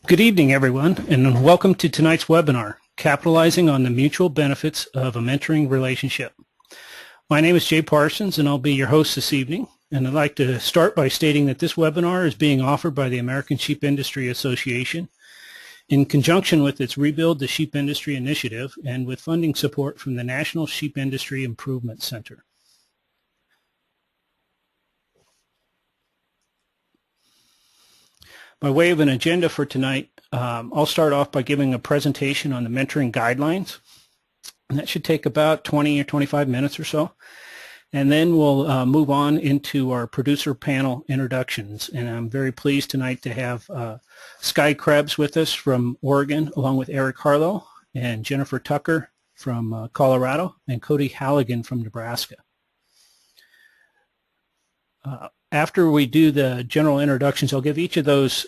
Good evening, everyone, and welcome to tonight's webinar, Capitalizing on the Mutual Benefits of a Mentoring Relationship. My name is Jay Parsons, and I'll be your host this evening. And I'd like to start by stating that this webinar is being offered by the American Sheep Industry Association in conjunction with its Rebuild the Sheep Industry initiative and with funding support from the National Sheep Industry Improvement Center. By way of an agenda for tonight, I'll start off by giving a presentation on the mentoring guidelines. And that should take about 20 or 25 minutes or so. And then we'll move on into our producer panel introductions. And I'm very pleased tonight to have Skye Krebs with us from Oregon, along with Eric Harlow and Jennifer Tucker from Colorado and Cody Halligan from Nebraska. After we do the general introductions, I'll give each of those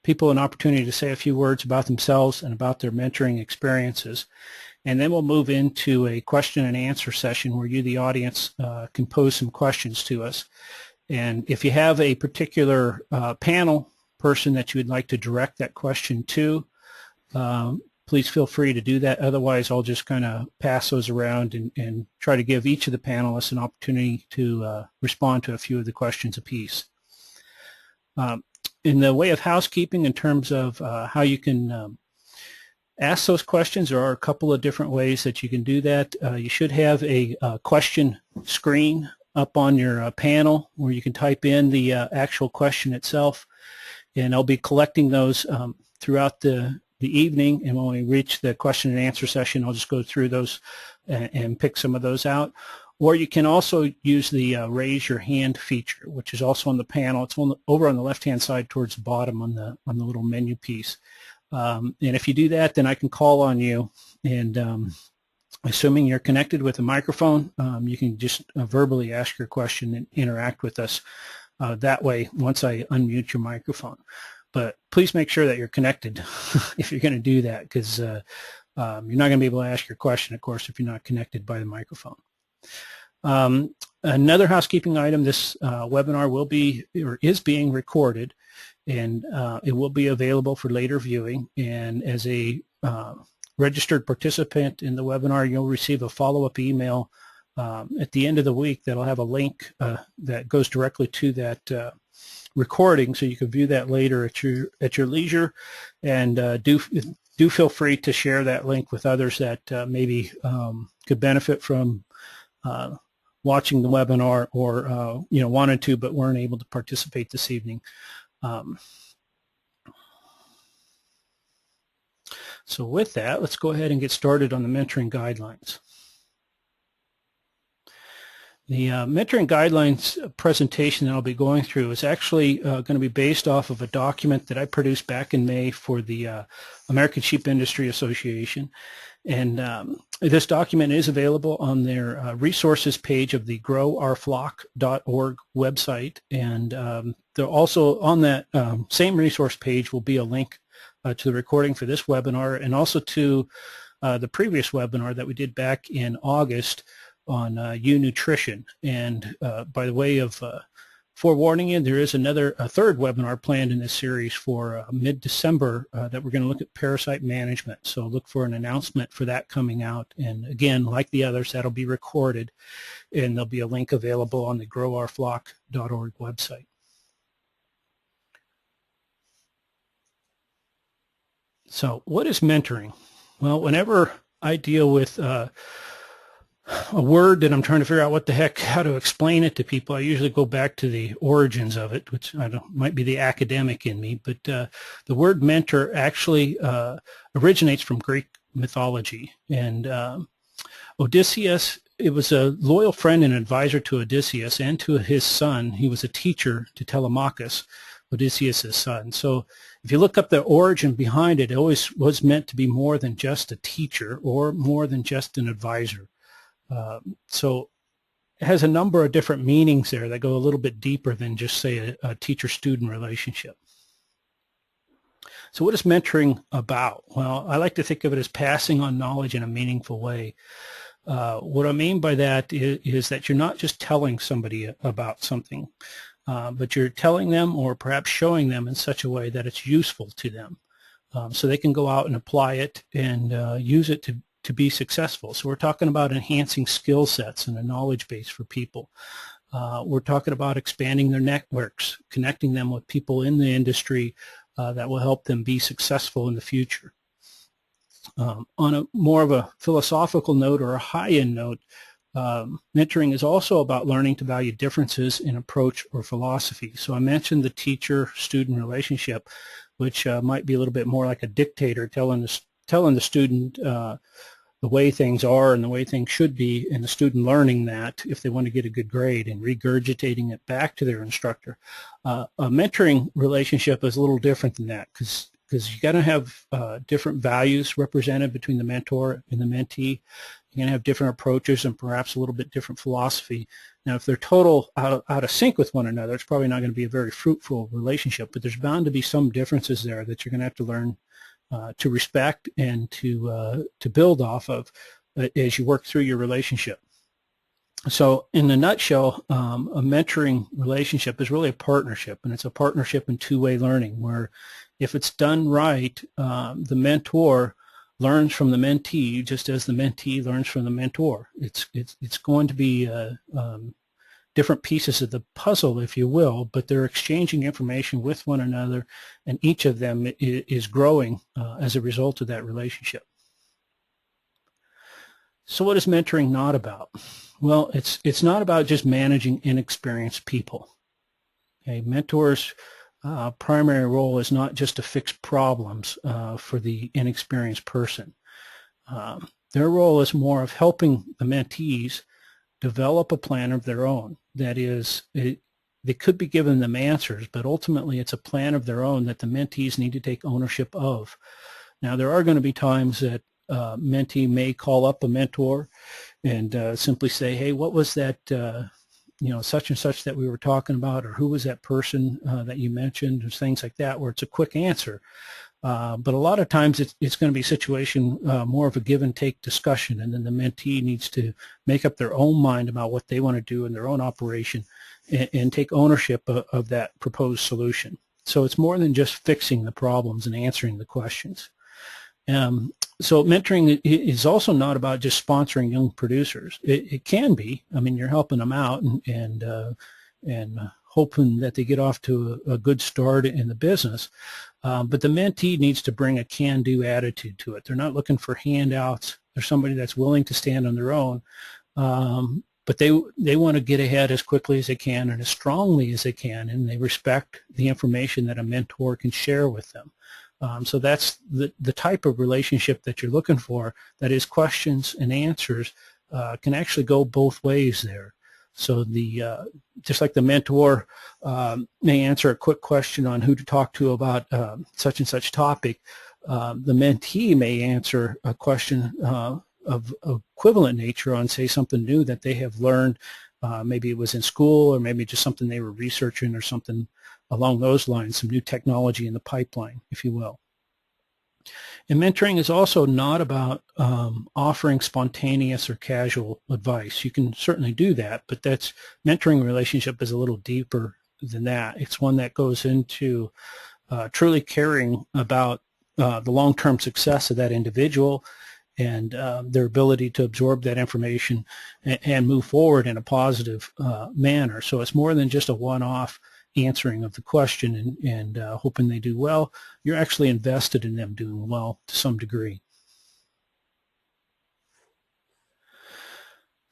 people an opportunity to say a few words about themselves and about their mentoring experiences. And then we'll move into a question and answer session where you, the audience, can pose some questions to us. And if you have a particular panel person that you would like to direct that question to, please feel free to do that. Otherwise, I'll just kind of pass those around and try to give each of the panelists an opportunity to respond to a few of the questions apiece. In the way of housekeeping, in terms of how you can ask those questions, there are a couple of different ways that you can do that. You should have a question screen up on your panel where you can type in the actual question itself, and I'll be collecting those throughout the evening, and when we reach the question and answer session, I'll just go through those and pick some of those out. Or you can also use the raise your hand feature, which is also on the panel. It's over on the left-hand side towards the bottom on the little menu piece. And if you do that, then I can call on you, and assuming you're connected with a microphone, you can just verbally ask your question and interact with us that way once I unmute your microphone. But please make sure that you're connected if you're going to do that, because you're not going to be able to ask your question, of course, if you're not connected by the microphone. Another housekeeping item, this webinar will be or is being recorded, and it will be available for later viewing. And as a registered participant in the webinar, you'll receive a follow-up email at the end of the week that'll have a link that goes directly to that recording, so you can view that later at your leisure. And do feel free to share that link with others that maybe could benefit from watching the webinar, or wanted to but weren't able to participate this evening. So with that, let's go ahead and get started on the mentoring guidelines. The mentoring guidelines presentation that I'll be going through is actually going to be based off of a document that I produced back in May for the American Sheep Industry Association. And this document is available on their resources page of the growourflock.org website. And they're also on that same resource page will be a link to the recording for this webinar, and also to the previous webinar that we did back in August on nutrition. And by the way of forewarning you, there is a third webinar planned in this series for mid-December that we're going to look at parasite management. So look for an announcement for that coming out. And again, like the others, that'll be recorded, and there'll be a link available on the growourflock.org website. So what is mentoring? Well, whenever I deal with a word that I'm trying to figure out how to explain it to people, I usually go back to the origins of it, which might be the academic in me, but the word mentor actually originates from Greek mythology. And Odysseus, it was a loyal friend and advisor to Odysseus and to his son. He was a teacher to Telemachus, Odysseus' son. So if you look up the origin behind it, it always was meant to be more than just a teacher or more than just an advisor. So it has a number of different meanings there that go a little bit deeper than just, say, a teacher-student relationship. So what is mentoring about? Well, I like to think of it as passing on knowledge in a meaningful way. What I mean by that is that you're not just telling somebody about something. but you're telling them or perhaps showing them in such a way that it's useful to them. So they can go out and apply it and use it to be successful. So we're talking about enhancing skill sets and a knowledge base for people. We're talking about expanding their networks, connecting them with people in the industry that will help them be successful in the future. On a more of a philosophical note or a high-end note, mentoring is also about learning to value differences in approach or philosophy. So I mentioned the teacher-student relationship, which might be a little bit more like a dictator telling the student the way things are and the way things should be, and the student learning that if they want to get a good grade and regurgitating it back to their instructor. A mentoring relationship is a little different than that because you got to have different values represented between the mentor and the mentee. You're going to have different approaches and perhaps a little bit different philosophy. Now, if they're total out of sync with one another, it's probably not going to be a very fruitful relationship, but there's bound to be some differences there that you're going to have to learn to respect and to build off of as you work through your relationship. So in a nutshell, a mentoring relationship is really a partnership, and it's a partnership in two-way learning where if it's done right, the mentor learns from the mentee just as the mentee learns from the mentor. It's going to be different pieces of the puzzle, if you will, but they're exchanging information with one another, and each of them is growing as a result of that relationship. So what is mentoring not about? Well, it's not about just managing inexperienced people. Okay, mentors' primary role is not just to fix problems for the inexperienced person. Their role is more of helping the mentees develop a plan of their own. That is, they could be given them answers, but ultimately it's a plan of their own that the mentees need to take ownership of. Now, there are going to be times that mentee may call up a mentor and simply say, hey, what was that, such and such that we were talking about, or who was that person that you mentioned, or things like that, where it's a quick answer. But a lot of times it's going to be a situation more of a give and take discussion, and then the mentee needs to make up their own mind about what they want to do in their own operation and take ownership of that proposed solution. So it's more than just fixing the problems and answering the questions. So mentoring is also not about just sponsoring young producers. It can be. I mean, you're helping them out and hoping that they get off to a good start in the business. But the mentee needs to bring a can-do attitude to it. They're not looking for handouts. They're somebody that's willing to stand on their own. But they want to get ahead as quickly as they can and as strongly as they can, and they respect the information that a mentor can share with them. So that's the type of relationship that you're looking for, that is questions and answers can actually go both ways there. So just like the mentor may answer a quick question on who to talk to about such and such topic, the mentee may answer a question of equivalent nature on, say, something new that they have learned. Maybe it was in school, or maybe just something they were researching, or something along those lines, some new technology in the pipeline, if you will. And mentoring is also not about offering spontaneous or casual advice. You can certainly do that, but mentoring relationship is a little deeper than that. It's one that goes into truly caring about the long-term success of that individual and their ability to absorb that information and move forward in a positive manner. So it's more than just a one-off answering of the question and hoping they do well. You're actually invested in them doing well to some degree.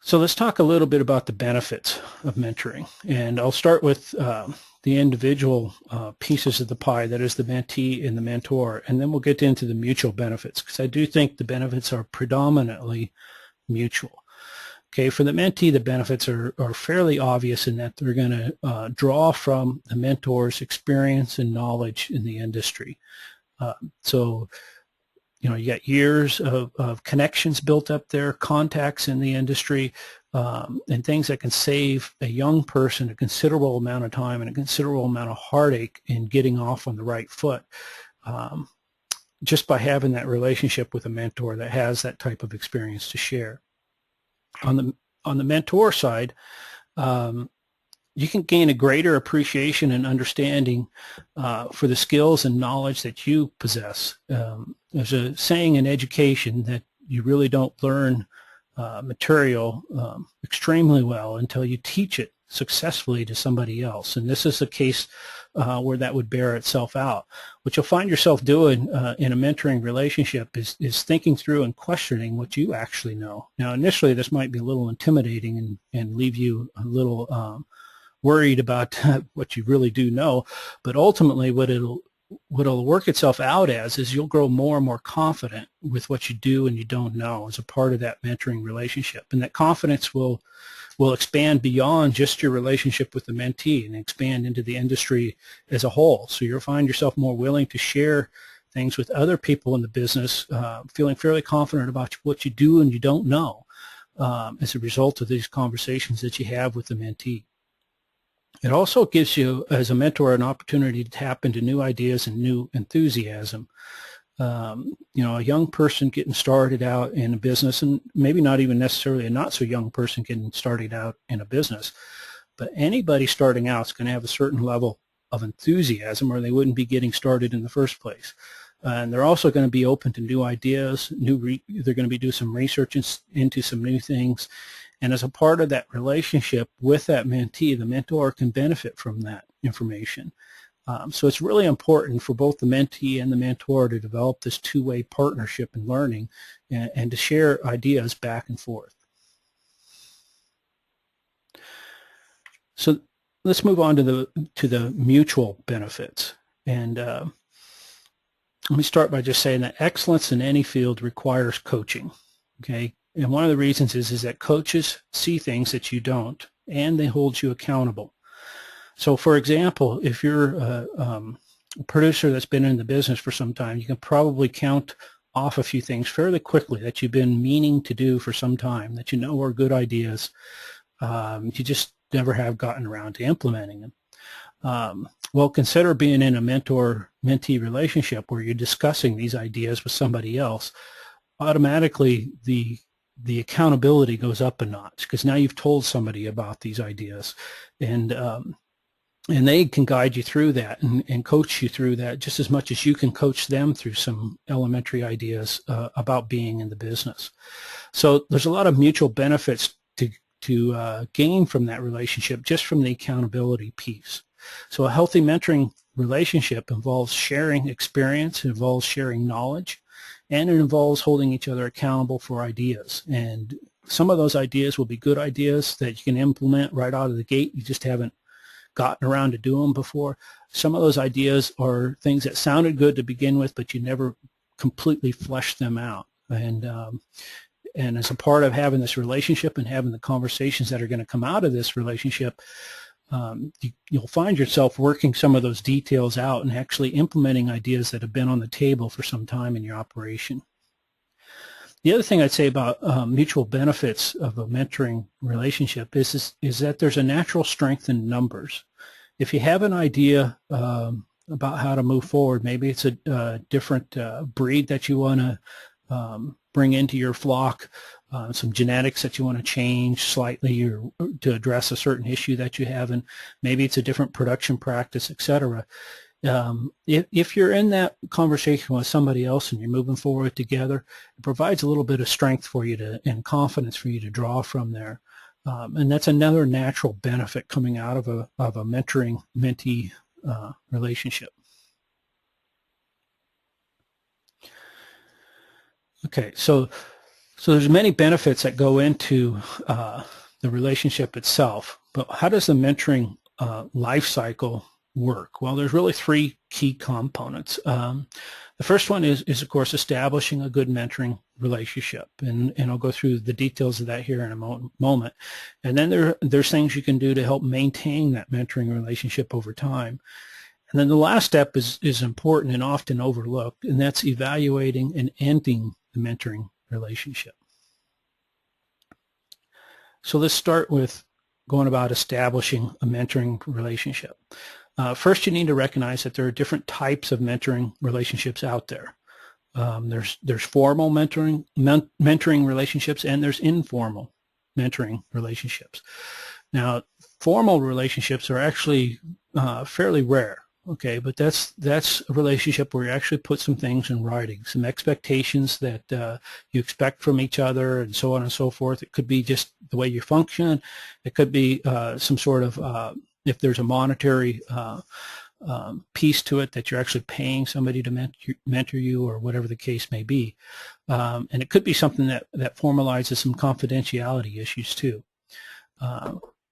So let's talk a little bit about the benefits of mentoring. And I'll start with the individual pieces of the pie, that is the mentee and the mentor, and then we'll get into the mutual benefits, because I do think the benefits are predominantly mutual. Okay, for the mentee, the benefits are fairly obvious in that they're going to draw from the mentor's experience and knowledge in the industry. So, you got years of connections built up there, contacts in the industry, and things that can save a young person a considerable amount of time and a considerable amount of heartache in getting off on the right foot, just by having that relationship with a mentor that has that type of experience to share. On the mentor side, you can gain a greater appreciation and understanding for the skills and knowledge that you possess. There's a saying in education that you really don't learn material extremely well until you teach it successfully to somebody else. And this is a case where that would bear itself out. What you'll find yourself doing in a mentoring relationship is thinking through and questioning what you actually know. Now, initially, this might be a little intimidating and leave you a little worried about what you really do know, but ultimately what it'll work itself out as is you'll grow more and more confident with what you do and you don't know as a part of that mentoring relationship. And that confidence will expand beyond just your relationship with the mentee and expand into the industry as a whole. So you'll find yourself more willing to share things with other people in the business, feeling fairly confident about what you do and you don't know as a result of these conversations that you have with the mentee. It also gives you, as a mentor, an opportunity to tap into new ideas and new enthusiasm. A young person getting started out in a business, and maybe not even necessarily a not so young person getting started out in a business, but anybody starting out is going to have a certain level of enthusiasm or they wouldn't be getting started in the first place. And they're also going to be open to new ideas, they're going to be doing some research into some new things. And as a part of that relationship with that mentee, the mentor can benefit from that information. So it's really important for both the mentee and the mentor to develop this two-way partnership in learning and to share ideas back and forth. So let's move on to the mutual benefits. And let me start by just saying that excellence in any field requires coaching. Okay. And one of the reasons is that coaches see things that you don't, and they hold you accountable. So, for example, if you're a producer that's been in the business for some time, you can probably count off a few things fairly quickly that you've been meaning to do for some time, that you know are good ideas. You just never have gotten around to implementing them. Well, consider being in a mentor-mentee relationship where you're discussing these ideas with somebody else. Automatically, the accountability goes up a notch because now you've told somebody about these ideas, and they can guide you through that and coach you through that just as much as you can coach them through some elementary ideas about being in the business. So there's a lot of mutual benefits to gain from that relationship just from the accountability piece. So a healthy mentoring relationship involves sharing experience, it involves sharing knowledge, and it involves holding each other accountable for ideas. And some of those ideas will be good ideas that you can implement right out of the gate. You just haven't gotten around to doing them before. Some of those ideas are things that sounded good to begin with, but you never completely fleshed them out. And as a part of having this relationship and having the conversations that are going to come out of this relationship, you'll find yourself working some of those details out and actually implementing ideas that have been on the table for some time in your operation. The other thing I'd say about mutual benefits of a mentoring relationship is that there's a natural strength in numbers. If you have an idea about how to move forward, maybe it's a different breed that you want to bring into your flock, some genetics that you want to change slightly or to address a certain issue that you have, and maybe it's a different production practice, etc. If you're in that conversation with somebody else and you're moving forward together, it provides a little bit of strength for you and confidence for you to draw from there. And that's another natural benefit coming out of a mentoring-mentee relationship. Okay, so there's many benefits that go into the relationship itself, but how does the mentoring life cycle work? Well, there's really three key components. The first one is of course establishing a good mentoring relationship, and I'll go through the details of that here in a moment. And then there's things you can do to help maintain that mentoring relationship over time. And then the last step is important and often overlooked, and that's evaluating and ending the mentoring relationship. So let's start with going about establishing a mentoring relationship. First, you need to recognize that there are different types of mentoring relationships out there. There's formal mentoring relationships, and there's informal mentoring relationships. Now, formal relationships are actually fairly rare. Okay, but that's a relationship where you actually put some things in writing, some expectations that you expect from each other, and so on and so forth. It could be just the way you function. It could be some sort of if there's a monetary piece to it, that you're actually paying somebody to mentor you, or whatever the case may be. And it could be something that formalizes some confidentiality issues too.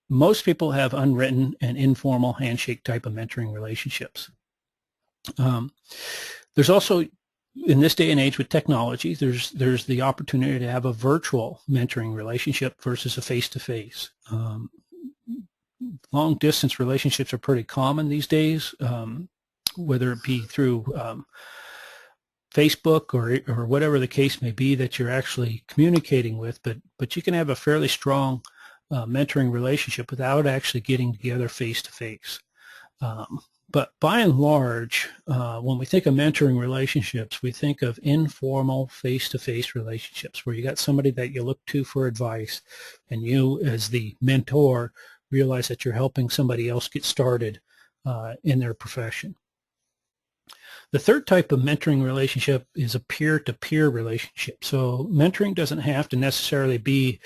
Most people have unwritten and informal handshake type of mentoring relationships. There's also, in this day and age with technology, there's the opportunity to have a virtual mentoring relationship versus a face-to-face. Long distance relationships are pretty common these days, whether it be through Facebook or whatever the case may be that you're actually communicating with, but you can have a fairly strong mentoring relationship without actually getting together face-to-face. But by and large, when we think of mentoring relationships, we think of informal face-to-face relationships where you got somebody that you look to for advice, and you as the mentor realize that you're helping somebody else get started in their profession. The third type of mentoring relationship is a peer-to-peer relationship. So mentoring doesn't have to necessarily be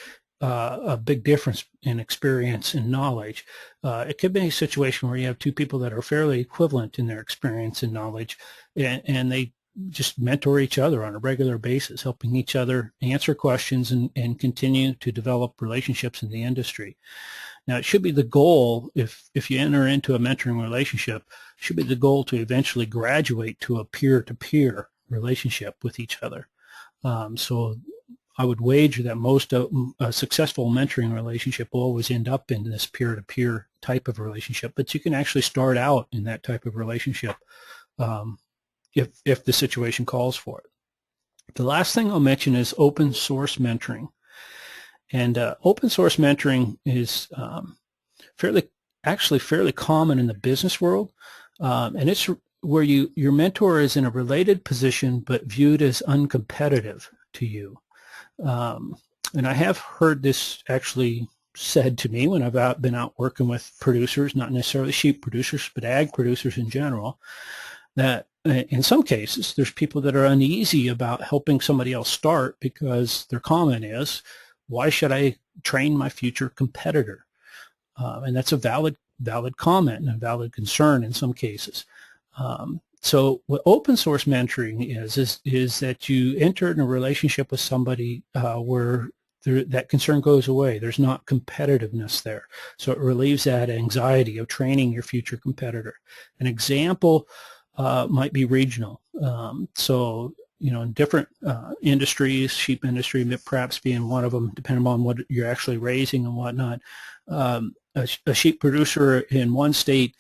a big difference in experience and knowledge. It could be a situation where you have two people that are fairly equivalent in their experience and knowledge, and they just mentor each other on a regular basis, helping each other answer questions and continue to develop relationships in the industry. Now, it should be the goal, if you enter into a mentoring relationship, it should be the goal to eventually graduate to a peer-to-peer relationship with each other. So I would wager that most a successful mentoring relationship will always end up in this peer-to-peer type of relationship, but you can actually start out in that type of relationship if the situation calls for it. The last thing I'll mention is open source mentoring. And open source mentoring is fairly common in the business world, and it's where your mentor is in a related position but viewed as uncompetitive to you. And I have heard this actually said to me when I've been out working with producers, not necessarily sheep producers, but ag producers in general, that in some cases there's people that are uneasy about helping somebody else start because their comment is, why should I train my future competitor? And that's a valid comment and a valid concern in some cases. So what open source mentoring is that you enter in a relationship with somebody where that concern goes away. There's not competitiveness there. So it relieves that anxiety of training your future competitor. An example might be regional. So, in different industries, sheep industry perhaps being one of them, depending on what you're actually raising and whatnot, a sheep producer in one state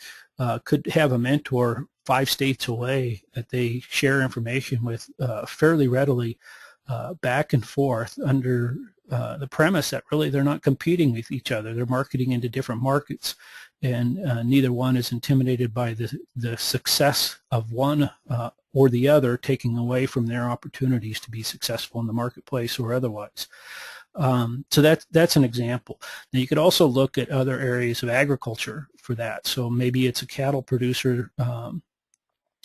could have a mentor 5 states away that they share information with fairly readily back and forth under the premise that really they're not competing with each other. They're marketing into different markets, and neither one is intimidated by the success of one or the other taking away from their opportunities to be successful in the marketplace or otherwise. So that's an example. Now you could also look at other areas of agriculture for that. So maybe it's a cattle producer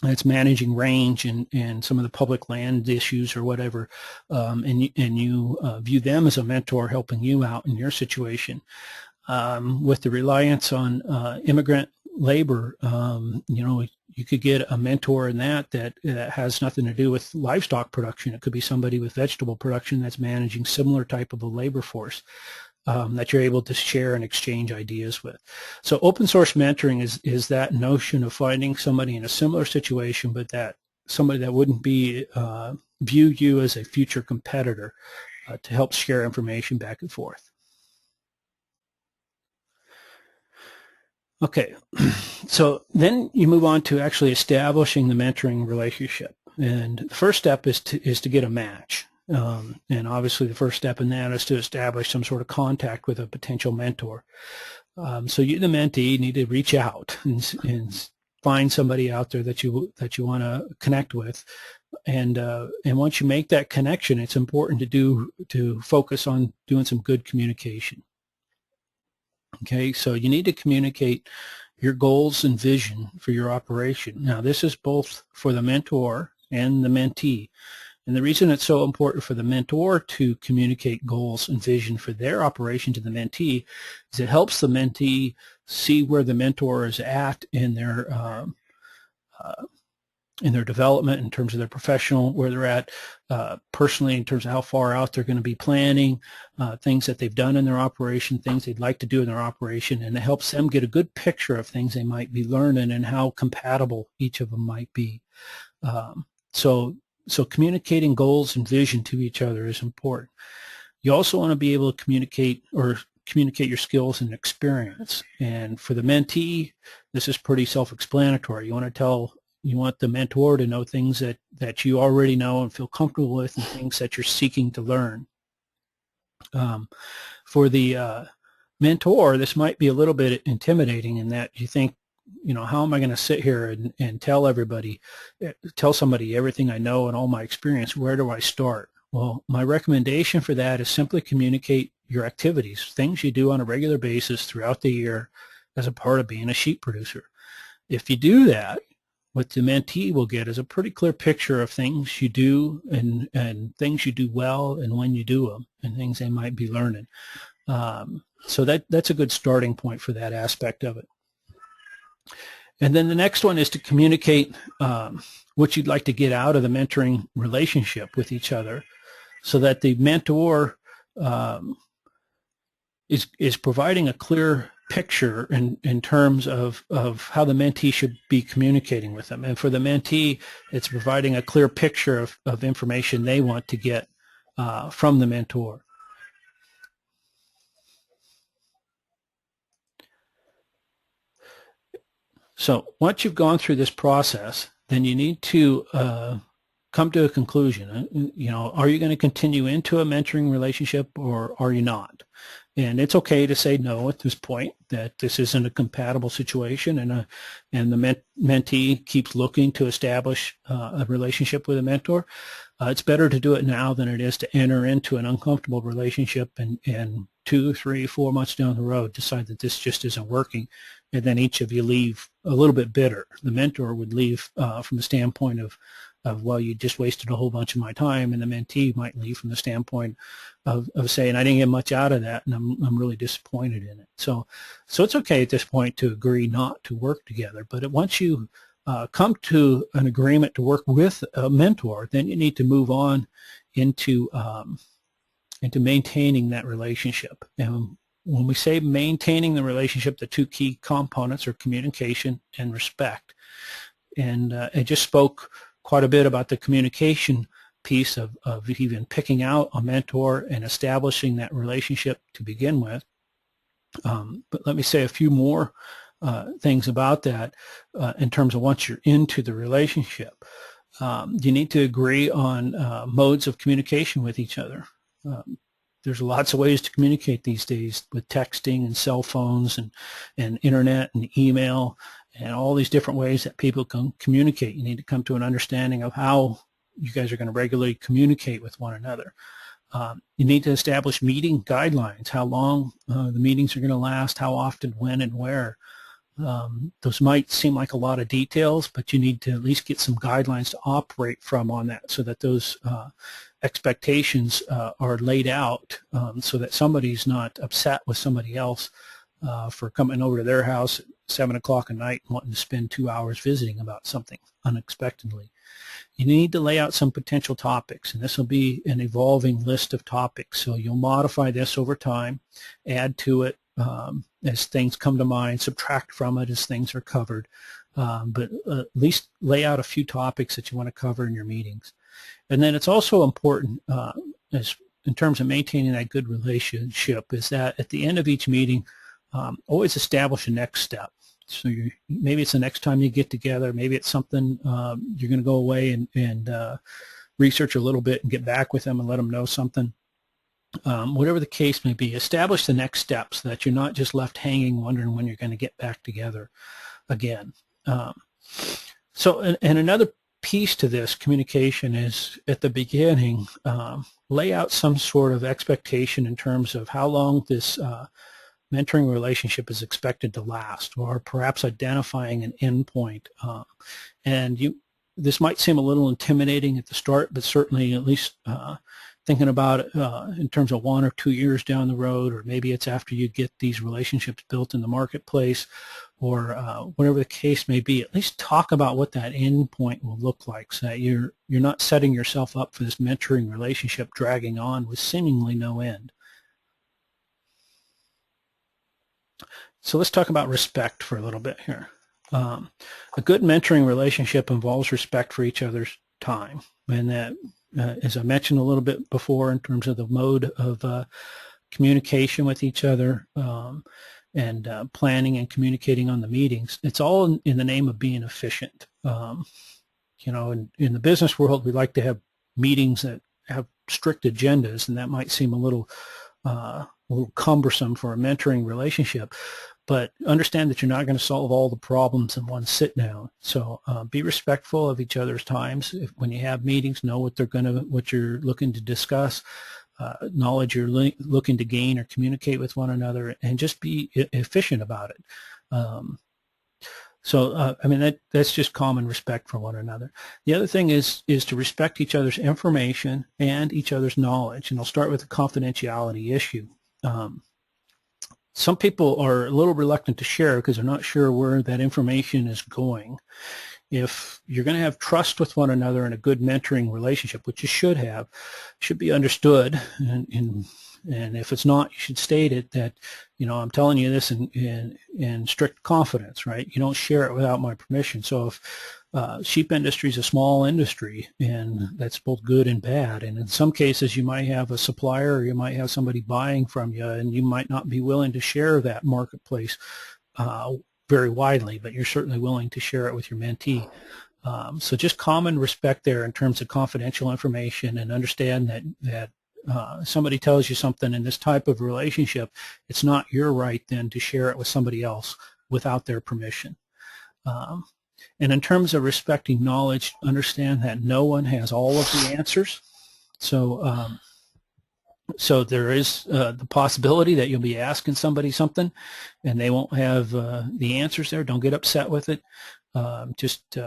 that's managing range and some of the public land issues or whatever, and you view them as a mentor helping you out in your situation. With the reliance on immigrant labor, you could get a mentor in that has nothing to do with livestock production. It could be somebody with vegetable production that's managing similar type of a labor force that you're able to share and exchange ideas with. So open source mentoring is that notion of finding somebody in a similar situation, but that somebody that wouldn't be view you as a future competitor to help share information back and forth. Okay, so then you move on to actually establishing the mentoring relationship, and the first step is to get a match, and obviously the first step in that is to establish some sort of contact with a potential mentor. So you, the mentee, need to reach out and find somebody out there that you want to connect with, and once you make that connection, it's important to focus on doing some good communication. Okay, so you need to communicate your goals and vision for your operation. Now, this is both for the mentor and the mentee. And the reason it's so important for the mentor to communicate goals and vision for their operation to the mentee is it helps the mentee see where the mentor is at in their development, in terms of their professional, where they're at personally, in terms of how far out they're going to be planning, things that they've done in their operation, things they'd like to do in their operation, and it helps them get a good picture of things they might be learning and how compatible each of them might be. So communicating goals and vision to each other is important. You also want to be able to communicate your skills and experience. And for the mentee, this is pretty self-explanatory. You want the mentor to know things that you already know and feel comfortable with, and things that you're seeking to learn. For the mentor, this might be a little bit intimidating in that you think, how am I going to sit here and tell somebody everything I know and all my experience? Where do I start? Well, my recommendation for that is simply communicate your activities, things you do on a regular basis throughout the year as a part of being a sheep producer. If you do that, what the mentee will get is a pretty clear picture of things you do and things you do well and when you do them and things they might be learning. So that's a good starting point for that aspect of it. And then the next one is to communicate what you'd like to get out of the mentoring relationship with each other, so that the mentor is providing a clear picture in terms of how the mentee should be communicating with them. And for the mentee, it's providing a clear picture of information they want to get from the mentor. So once you've gone through this process, then you need to come to a conclusion. Are you going to continue into a mentoring relationship, or are you not? And it's okay to say no at this point, that this isn't a compatible situation, and the mentee keeps looking to establish a relationship with a mentor. It's better to do it now than it is to enter into an uncomfortable relationship and 2, 3, 4 months down the road decide that this just isn't working, and then each of you leave a little bit bitter. The mentor would leave from the standpoint of, well, you just wasted a whole bunch of my time, and the mentee might leave from the standpoint of saying, I didn't get much out of that, and I'm really disappointed in it. So it's okay at this point to agree not to work together, but once you come to an agreement to work with a mentor, then you need to move on into maintaining that relationship. And when we say maintaining the relationship, the two key components are communication and respect. And I just spoke quite a bit about the communication piece of even picking out a mentor and establishing that relationship to begin with. But let me say a few more things about that in terms of once you're into the relationship. You need to agree on modes of communication with each other. There's lots of ways to communicate these days with texting and cell phones and internet and email and all these different ways that people can communicate. You need to come to an understanding of how you guys are going to regularly communicate with one another. You need to establish meeting guidelines, how long the meetings are going to last, how often, when, and where. Those might seem like a lot of details, but you need to at least get some guidelines to operate from on that, so that those expectations are laid out so that somebody's not upset with somebody else for coming over to their house at 7 o'clock at night and wanting to spend 2 hours visiting about something unexpectedly. You need to lay out some potential topics, and this will be an evolving list of topics. So you'll modify this over time, add to it as things come to mind, subtract from it as things are covered, but at least lay out a few topics that you want to cover in your meetings. And then it's also important as in terms of maintaining that good relationship is that at the end of each meeting, always establish a next step. So maybe it's the next time you get together, maybe it's something you're going to go away and research a little bit and get back with them and let them know something. Whatever the case may be, establish the next steps so that you're not just left hanging wondering when you're going to get back together again. And another piece to this communication is at the beginning, lay out some sort of expectation in terms of how long this mentoring relationship is expected to last, or perhaps identifying an endpoint. This might seem a little intimidating at the start, but certainly at least thinking about it in terms of 1 or 2 years down the road, or maybe it's after you get these relationships built in the marketplace, or whatever the case may be, at least talk about what that end point will look like, so that you're not setting yourself up for this mentoring relationship dragging on with seemingly no end. So let's talk about respect for a little bit here. A good mentoring relationship involves respect for each other's time, and that, as I mentioned a little bit before, in terms of the mode of communication with each other, and planning and communicating on the meetings, it's all in the name of being efficient. You know, in the business world, we like to have meetings that have strict agendas, and that might seem a little cumbersome for a mentoring relationship. But understand that you're not going to solve all the problems in one sit down. So be respectful of each other's times. When you have meetings, know what you're looking to discuss, knowledge you're looking to gain or communicate with one another, and just be efficient about it. I mean, that's just common respect for one another. The other thing is to respect each other's information and each other's knowledge. And I'll start with the confidentiality issue. Some people are a little reluctant to share because they're not sure where that information is going. If you're going to have trust with one another in a good mentoring relationship, which you should have, should be understood, and if it's not, you should state it that, you know, I'm telling you this in strict confidence, right? You don't share it without my permission. So if sheep industry is a small industry, and that's both good and bad, and in some cases you might have a supplier, or you might have somebody buying from you, and you might not be willing to share that marketplace very widely, but you're certainly willing to share it with your mentee. So just common respect there in terms of confidential information, and understand that somebody tells you something in this type of relationship, it's not your right then to share it with somebody else without their permission. And in terms of respecting knowledge, understand that no one has all of the answers. So so there is the possibility that you'll be asking somebody something and they won't have the answers there. Don't get upset with it. Just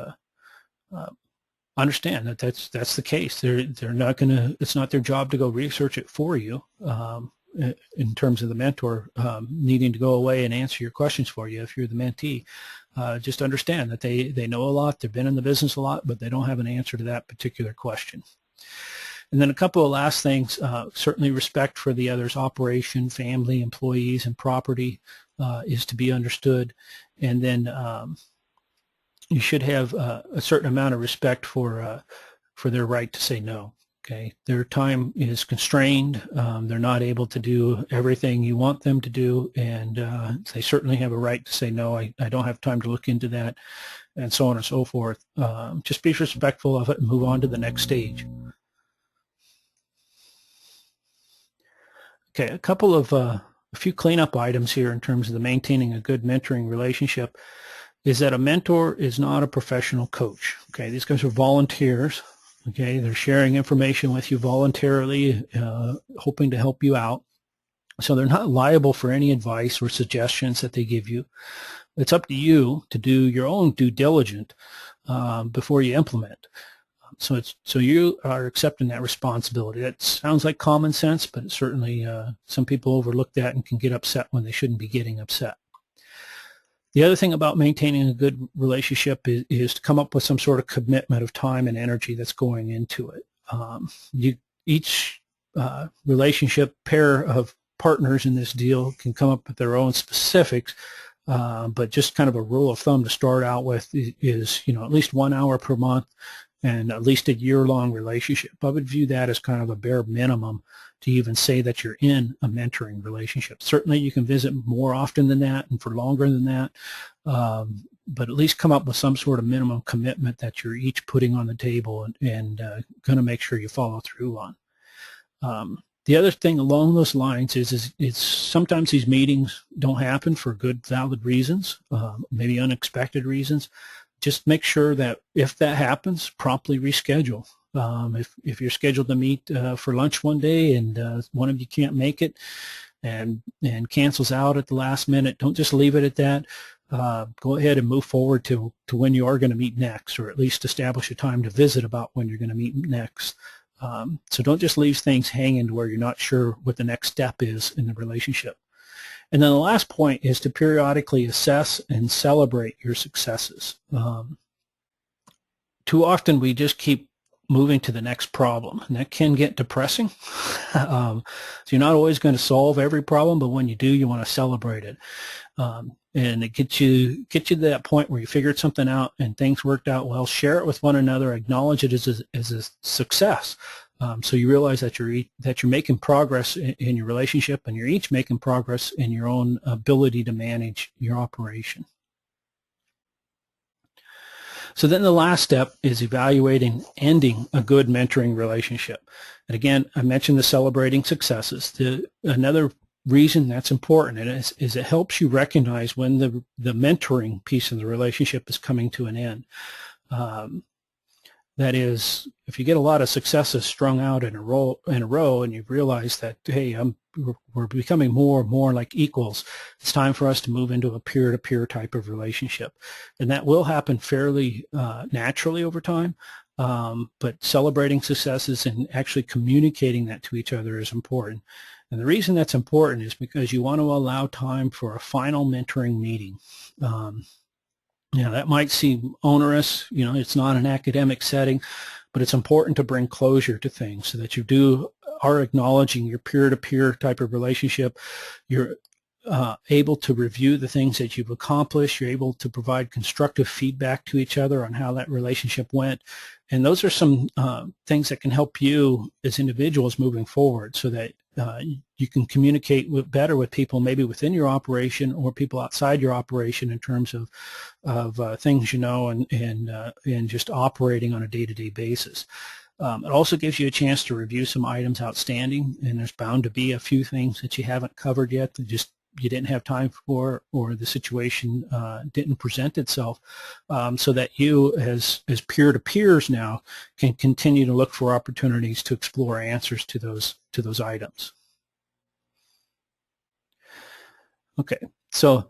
understand that that's the case. They're not going to. It's not their job to go research it for you. In terms of the mentor needing to go away and answer your questions for you, if you're the mentee, just understand that they know a lot. They've been in the business a lot, but they don't have an answer to that particular question. And then a couple of last things, certainly respect for the other's operation, family, employees, and property is to be understood. And then you should have a certain amount of respect for their right to say no. Okay, their time is constrained. They're not able to do everything you want them to do, and they certainly have a right to say no. I don't have time to look into that, and so on and so forth. Just be respectful of it and move on to the next stage. Okay, a few cleanup items here in terms of the maintaining a good mentoring relationship is that a mentor is not a professional coach. Okay, these guys are volunteers. Okay, they're sharing information with you voluntarily, hoping to help you out. So they're not liable for any advice or suggestions that they give you. It's up to you to do your own due diligence before you implement. So you are accepting that responsibility. That sounds like common sense, but it's certainly some people overlook that and can get upset when they shouldn't be getting upset. The other thing about maintaining a good relationship is to come up with some sort of commitment of time and energy that's going into it. Each relationship pair of partners in this deal can come up with their own specifics, but just kind of a rule of thumb to start out with is, you know, at least 1 hour per month and at least a year-long relationship. I would view that as kind of a bare minimum to even say that you're in a mentoring relationship. Certainly you can visit more often than that and for longer than that, but at least come up with some sort of minimum commitment that you're each putting on the table and going to make sure you follow through on. The other thing along those lines is sometimes these meetings don't happen for good, valid reasons, maybe unexpected reasons. Just make sure that if that happens, promptly reschedule. If you're scheduled to meet for lunch one day and one of you can't make it, and cancels out at the last minute, don't just leave it at that. Go ahead and move forward to when you are going to meet next, or at least establish a time to visit about when you're going to meet next. So don't just leave things hanging to where you're not sure what the next step is in the relationship. And then the last point is to periodically assess and celebrate your successes. Too often we just keep moving to the next problem, and that can get depressing. So you're not always going to solve every problem, but when you do, you want to celebrate it. And it gets you to that point where you figured something out and things worked out well. Share it with one another, acknowledge it as a success. So you realize that you're making progress in your relationship, and you're each making progress in your own ability to manage your operation. So then the last step is evaluating ending a good mentoring relationship. And again, I mentioned the celebrating successes. Another reason that's important is it helps you recognize when the mentoring piece of the relationship is coming to an end. That is, if you get a lot of successes strung out in a row, and you realize that, hey, we're becoming more and more like equals, it's time for us to move into a peer-to-peer type of relationship. And that will happen fairly naturally over time, but celebrating successes and actually communicating that to each other is important. And the reason that's important is because you want to allow time for a final mentoring meeting. That might seem onerous. It's not an academic setting, but it's important to bring closure to things so that you are acknowledging your peer-to-peer type of relationship. You're able to review the things that you've accomplished. You're able to provide constructive feedback to each other on how that relationship went. And those are some things that can help you as individuals moving forward, so that you can communicate better with people maybe within your operation or people outside your operation in terms of things and just operating on a day-to-day basis. It also gives you a chance to review some items outstanding, and there's bound to be a few things that you haven't covered yet that you didn't have time for, or the situation didn't present itself, so that you as peer-to-peers now can continue to look for opportunities to explore answers to those items. Okay, so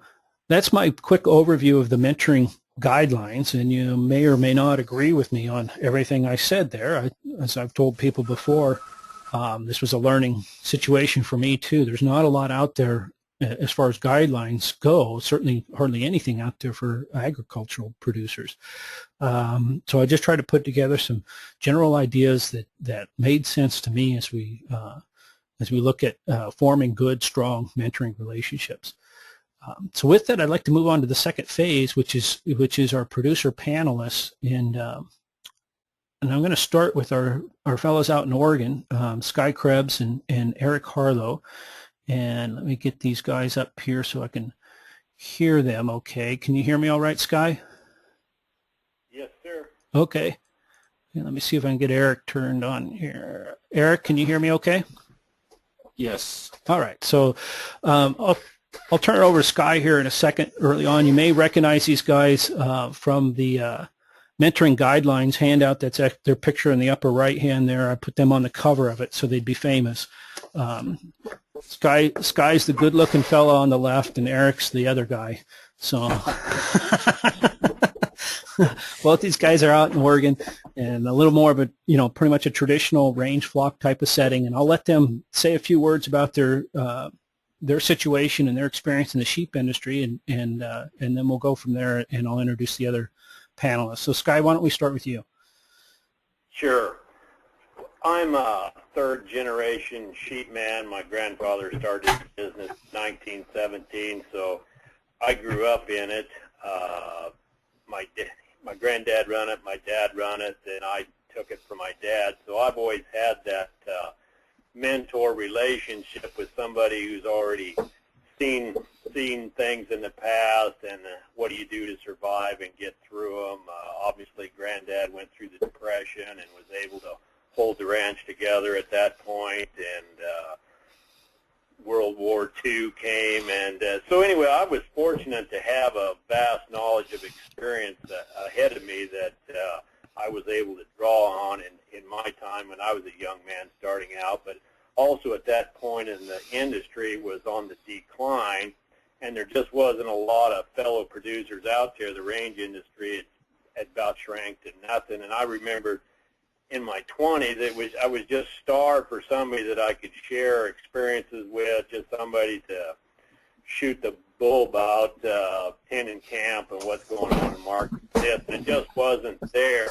that's my quick overview of the mentoring guidelines, and you may or may not agree with me on everything I said there. As I've told people before, this was a learning situation for me too. There's not a lot out there as far as guidelines go, certainly hardly anything out there for agricultural producers. So I just tried to put together some general ideas that made sense to me as we look at forming good, strong mentoring relationships. So with that, I'd like to move on to the second phase, which is our producer panelists, and I'm going to start with our fellows out in Oregon, Sky Krebs and Eric Harlow. And let me get these guys up here so I can hear them okay. Can you hear me all right, Sky? Yes, sir. Okay. Yeah, let me see if I can get Eric turned on here. Eric, can you hear me okay? Yes. All right. So I'll turn it over to Sky here in a second early on. You may recognize these guys from the mentoring guidelines handout that's at their picture in the upper right hand there. I put them on the cover of it so they'd be famous. Sky's the good-looking fellow on the left, and Eric's the other guy. So both these guys are out in Oregon, and a little more of a, pretty much a traditional range flock type of setting. And I'll let them say a few words about their situation and their experience in the sheep industry, and then we'll go from there, and I'll introduce the other panelists. So Sky, why don't we start with you? Sure. I'm a third-generation sheep man. My grandfather started his business in 1917, so I grew up in it. My granddad ran it, my dad ran it, and I took it from my dad. So I've always had that mentor relationship with somebody who's already seen things in the past, and what do you do to survive and get through them. Obviously, Granddad went through the Depression and was able to hold the ranch together at that point, and World War II came, and so anyway, I was fortunate to have a vast knowledge of experience ahead of me that I was able to draw on in my time when I was a young man starting out. But also at that point in the industry was on the decline, and there just wasn't a lot of fellow producers out there. The range industry had about shrank to nothing, and I remember in my 20s, I was just starved for somebody that I could share experiences with, just somebody to shoot the bull about tending camp and what's going on in the market. It just wasn't there.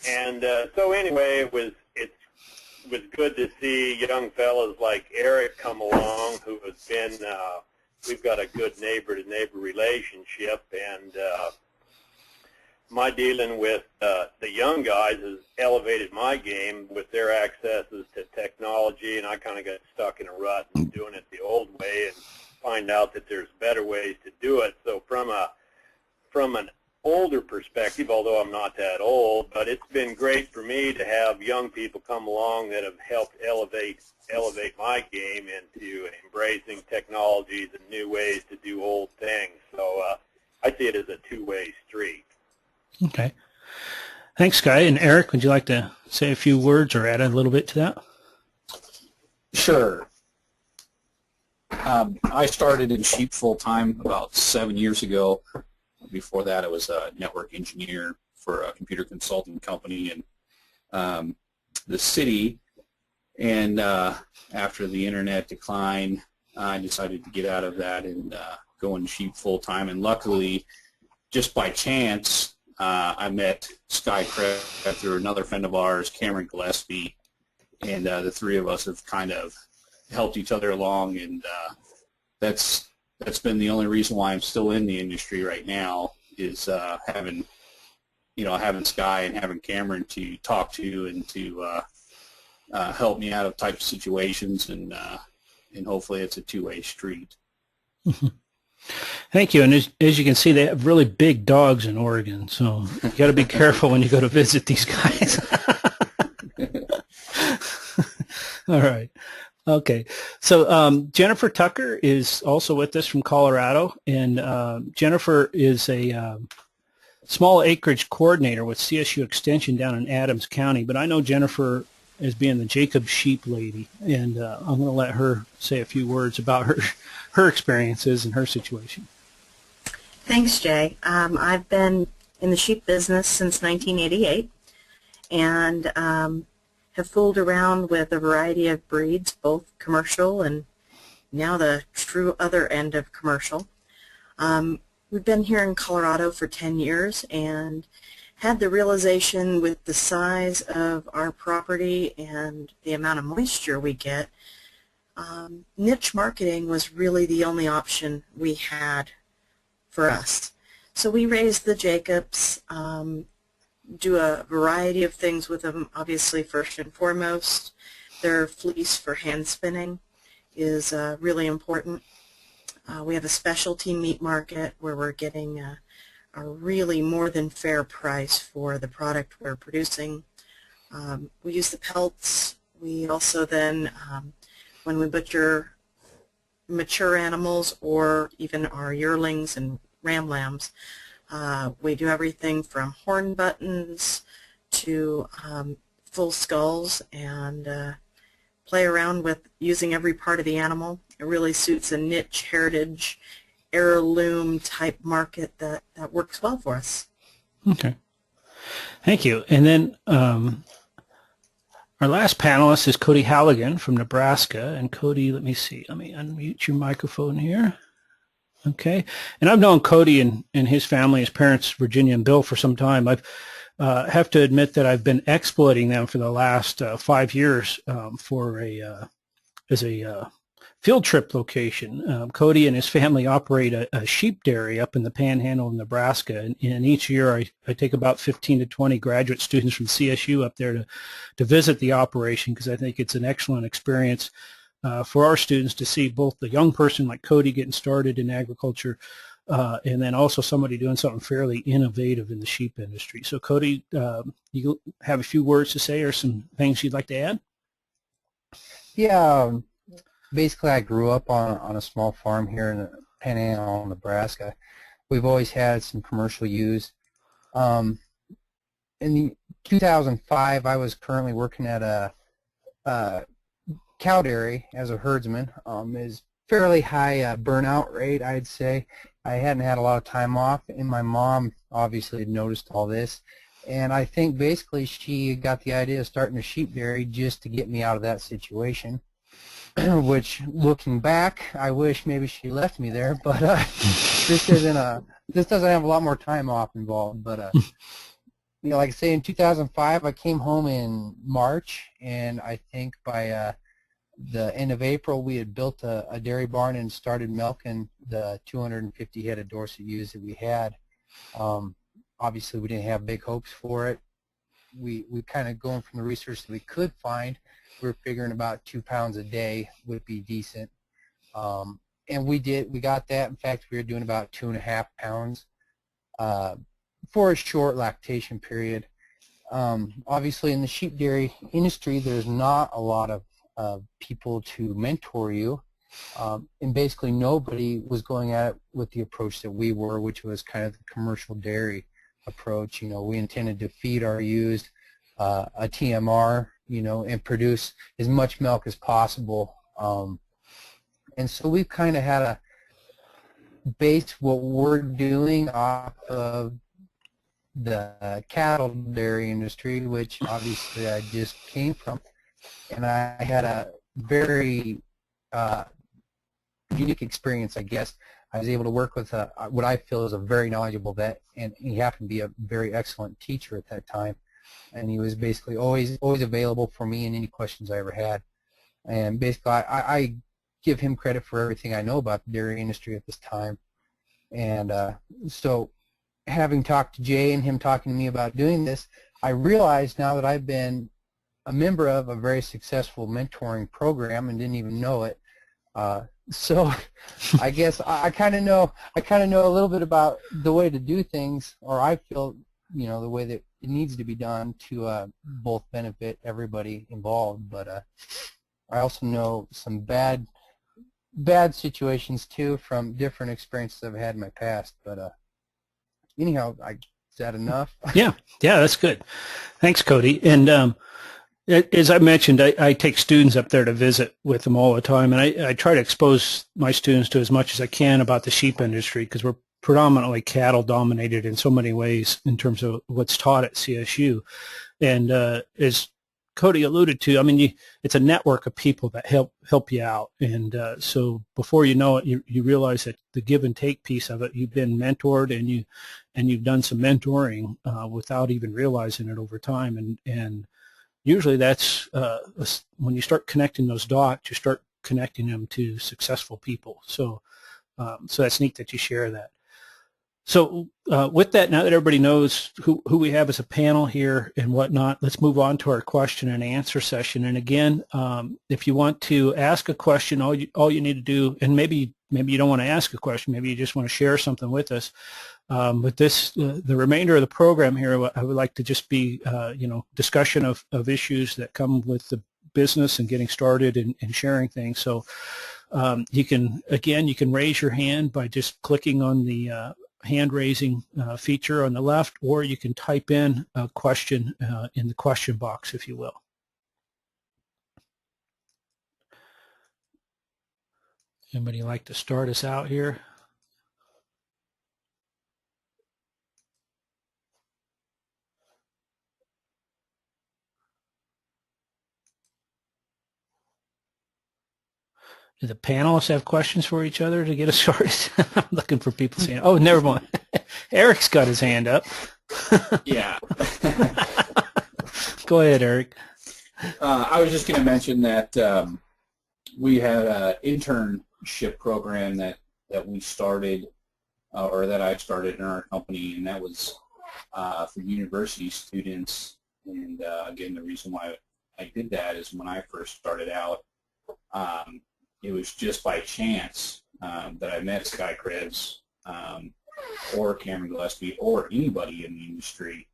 And so anyway, it was good to see young fellows like Eric come along, who has been, we've got a good neighbor-to-neighbor relationship, and my dealing with the young guys has elevated my game with their accesses to technology, and I kind of got stuck in a rut and doing it the old way, and find out that there's better ways to do it. So from an older perspective, although I'm not that old, but it's been great for me to have young people come along that have helped elevate my game into embracing technologies and new ways to do old things. So I see it as a two-way street. Okay. Thanks, Guy. And Eric, would you like to say a few words or add a little bit to that? Sure. I started in sheep full-time about 7 years ago. Before that, I was a network engineer for a computer consulting company in the city. And after the internet decline, I decided to get out of that and go into sheep full-time. And luckily, just by chance, I met Sky Craig through another friend of ours, Cameron Gillespie, and the three of us have kind of helped each other along, and that's been the only reason why I'm still in the industry right now, is having Sky and having Cameron to talk to and to help me out of type of situations, and hopefully it's a two-way street. Thank you. And as you can see, they have really big dogs in Oregon, so you got to be careful when you go to visit these guys. All right. Okay. So Jennifer Tucker is also with us from Colorado, and Jennifer is a small acreage coordinator with CSU Extension down in Adams County, but I know Jennifer as being the Jacob sheep lady, and I'm going to let her say a few words about her experiences and her situation. Thanks, Jay. I've been in the sheep business since 1988, and have fooled around with a variety of breeds, both commercial and now the true other end of commercial. We've been here in Colorado for 10 years and had the realization with the size of our property and the amount of moisture we get, niche marketing was really the only option we had for us. So we raised the Jacobs, do a variety of things with them. Obviously, first and foremost, their fleece for hand spinning is really important. We have a specialty meat market where we're getting a really more than fair price for the product we're producing. We use the pelts. We also then, when we butcher mature animals or even our yearlings and ram lambs, we do everything from horn buttons to full skulls, and play around with using every part of the animal. It really suits a niche, heritage, heirloom type market that works well for us. Okay. Thank you. And then our last panelist is Cody Halligan from Nebraska. And Cody, let me see. Let me unmute your microphone here. Okay. And I've known Cody and his family, his parents, Virginia and Bill, for some time. I've have to admit that I've been exploiting them for the last 5 years as a field trip location. Cody and his family operate a sheep dairy up in the Panhandle of Nebraska, and each year I take about 15 to 20 graduate students from CSU up there to visit the operation, because I think it's an excellent experience for our students to see both the young person like Cody getting started in agriculture, and then also somebody doing something fairly innovative in the sheep industry. So Cody, you have a few words to say or some things you'd like to add? Yeah, basically I grew up on a small farm here in Panhandle, Nebraska. We've always had some commercial ewes. In 2005, I was currently working at a cow dairy as a herdsman is fairly high burnout rate, I'd say. I hadn't had a lot of time off, and my mom obviously had noticed all this. And I think basically she got the idea of starting a sheep dairy just to get me out of that situation. Which, looking back, I wish maybe she left me there, but this doesn't have a lot more time off involved. But you know, like I say, in 2005, I came home in March, and I think by the end of April, we had built a dairy barn and started milking the 250 head of Dorset ewes that we had. Obviously, we didn't have big hopes for it. We kind of going from the research that we could find. We were figuring about 2 pounds a day would be decent, and we got that. In fact, we were doing about 2.5 pounds for a short lactation period. Obviously, in the sheep dairy industry, there's not a lot of people to mentor you, and basically nobody was going at it with the approach that we were, which was kind of the commercial dairy approach. You know, we intended to feed our ewes a TMR, you know, and produce as much milk as possible. And so we've kind of had to base what we're doing off of the cattle dairy industry, which obviously I just came from. And I had a very unique experience, I guess. I was able to work with what I feel is a very knowledgeable vet, and he happened to be a very excellent teacher at that time. And he was basically always available for me and any questions I ever had. And basically, I give him credit for everything I know about the dairy industry at this time. And so having talked to Jay and him talking to me about doing this, I realized now that I've been a member of a very successful mentoring program and didn't even know it. So I guess I kind of know a little bit about the way to do things, or I feel, you know, the way that it needs to be done to both benefit everybody involved. But I also know some bad situations too from different experiences I've had in my past. But anyhow, is that enough? Yeah, that's good. Thanks, Cody. And as I mentioned, I take students up there to visit with them all the time, and I try to expose my students to as much as I can about the sheep industry, because we're predominantly cattle dominated in so many ways in terms of what's taught at CSU. And as Cody alluded to, I mean, it's a network of people that help you out. And so before you know it, you realize that the give and take piece of it, you've been mentored, and you've done some mentoring without even realizing it over time. And usually that's when you start connecting those dots, you start connecting them to successful people. So that's neat that you share that. So with that, now that everybody knows who we have as a panel here and whatnot, let's move on to our question and answer session. And again, if you want to ask a question, all you need to do, and maybe you don't want to ask a question, maybe you just want to share something with us. But the remainder of the program here, I would like to just be, discussion of issues that come with the business and getting started and sharing things. So you can raise your hand by just clicking on the hand raising feature on the left, or you can type in a question in the question box, if you will. Anybody like to start us out here? Do the panelists have questions for each other to get us started? I'm looking for people saying, oh, never mind. Eric's got his hand up. Yeah. Go ahead, Eric. I was just going to mention that we had an internship program that we started, or that I started in our company, and that was for university students. And again, the reason why I did that is when I first started out, it was just by chance that I met Sky Krebs or Cameron Gillespie or anybody in the industry.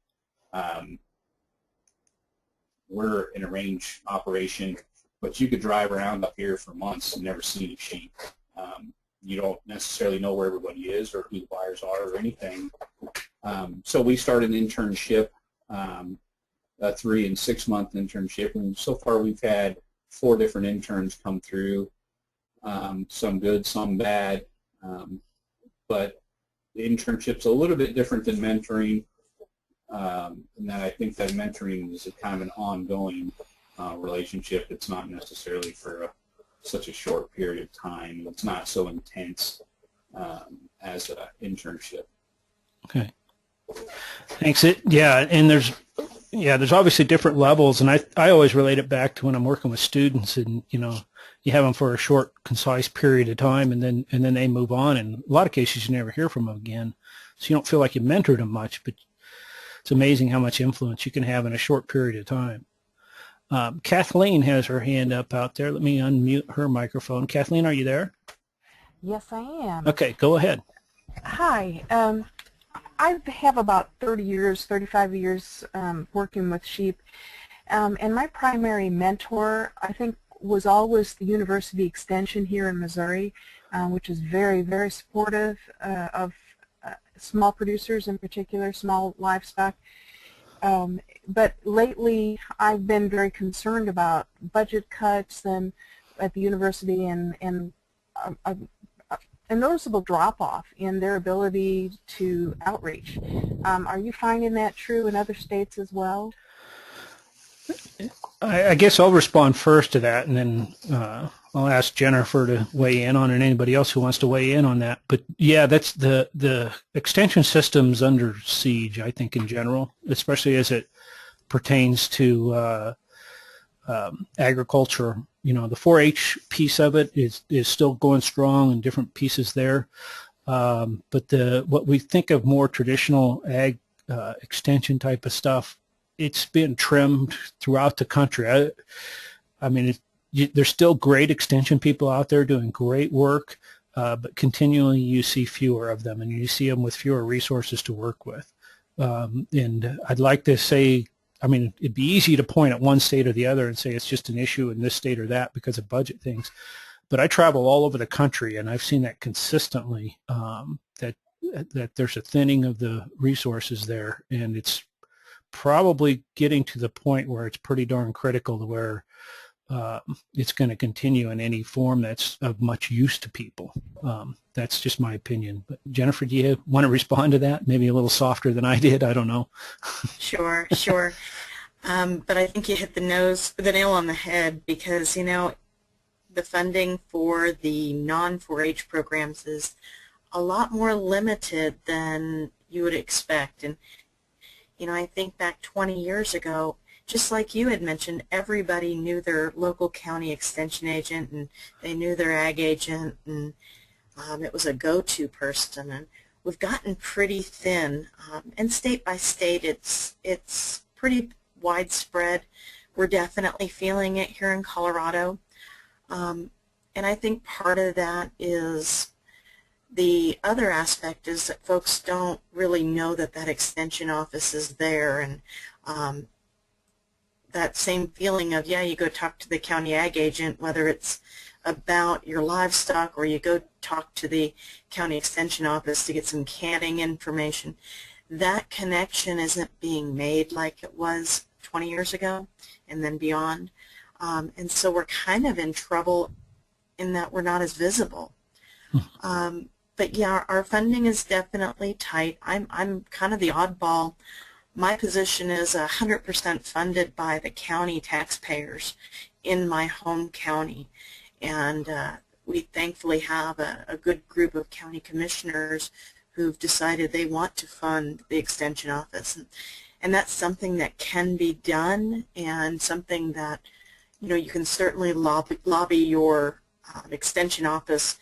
We're in a range operation, but you could drive around up here for months and never see any sheep. You don't necessarily know where everybody is or who the buyers are or anything. So we started an internship, a 3- and 6-month internship, and so far we've had 4 different interns come through, some good, some bad, but the internship's a little bit different than mentoring, and that I think that mentoring is a kind of an ongoing relationship. It's not necessarily for such a short period of time. It's not so intense as an internship. Okay. Thanks. And there's obviously different levels, and I always relate it back to when I'm working with students, and you have them for a short, concise period of time, and then they move on. And a lot of cases, you never hear from them again, so you don't feel like you mentored them much. But it's amazing how much influence you can have in a short period of time. Kathleen has her hand up out there. Let me unmute her microphone. Kathleen, are you there? Yes, I am. Okay, go ahead. Hi. I have about 35 years working with sheep, and my primary mentor, I think, was always the University Extension here in Missouri, which is very, very supportive of small producers, in particular, small livestock. But lately, I've been very concerned about budget cuts at the university and a noticeable drop-off in their ability to outreach. Are you finding that true in other states as well? I guess I'll respond first to that, and then I'll ask Jennifer to weigh in on it, and anybody else who wants to weigh in on that. But yeah, that's the extension system's under siege, I think, in general, especially as it pertains to agriculture. The 4-H piece of it is still going strong, and different pieces there. But what we think of more traditional ag extension type of stuff, it's been trimmed throughout the country. I mean, there's still great extension people out there doing great work, but continually you see fewer of them, and you see them with fewer resources to work with. And I'd like to say, I mean, it'd be easy to point at one state or the other and say it's just an issue in this state or that because of budget things. But I travel all over the country, and I've seen that consistently, that there's a thinning of the resources there, and it's probably getting to the point where it's pretty darn critical to where it's going to continue in any form that's of much use to people. That's just my opinion. But Jennifer, do you want to respond to that? Maybe a little softer than I did. I don't know. Sure. But I think you hit the nail on the head, because, the funding for the non-4-H programs is a lot more limited than you would expect. And, I think back 20 years ago, just like you had mentioned, everybody knew their local county extension agent, and they knew their ag agent, and it was a go-to person. And we've gotten pretty thin, and state by state it's pretty widespread. We're definitely feeling it here in Colorado, and I think part of that is the other aspect is that folks don't really know that extension office is there, and that same feeling of, you go talk to the county ag agent, whether it's about your livestock or you go talk to the county extension office to get some canning information, that connection isn't being made like it was 20 years ago and then beyond. And so we're kind of in trouble in that we're not as visible. But yeah, our funding is definitely tight. I'm kind of the oddball. My position is 100% funded by the county taxpayers in my home county, and we thankfully have a good group of county commissioners who've decided they want to fund the extension office, and that's something that can be done, and something that you can certainly lobby your extension office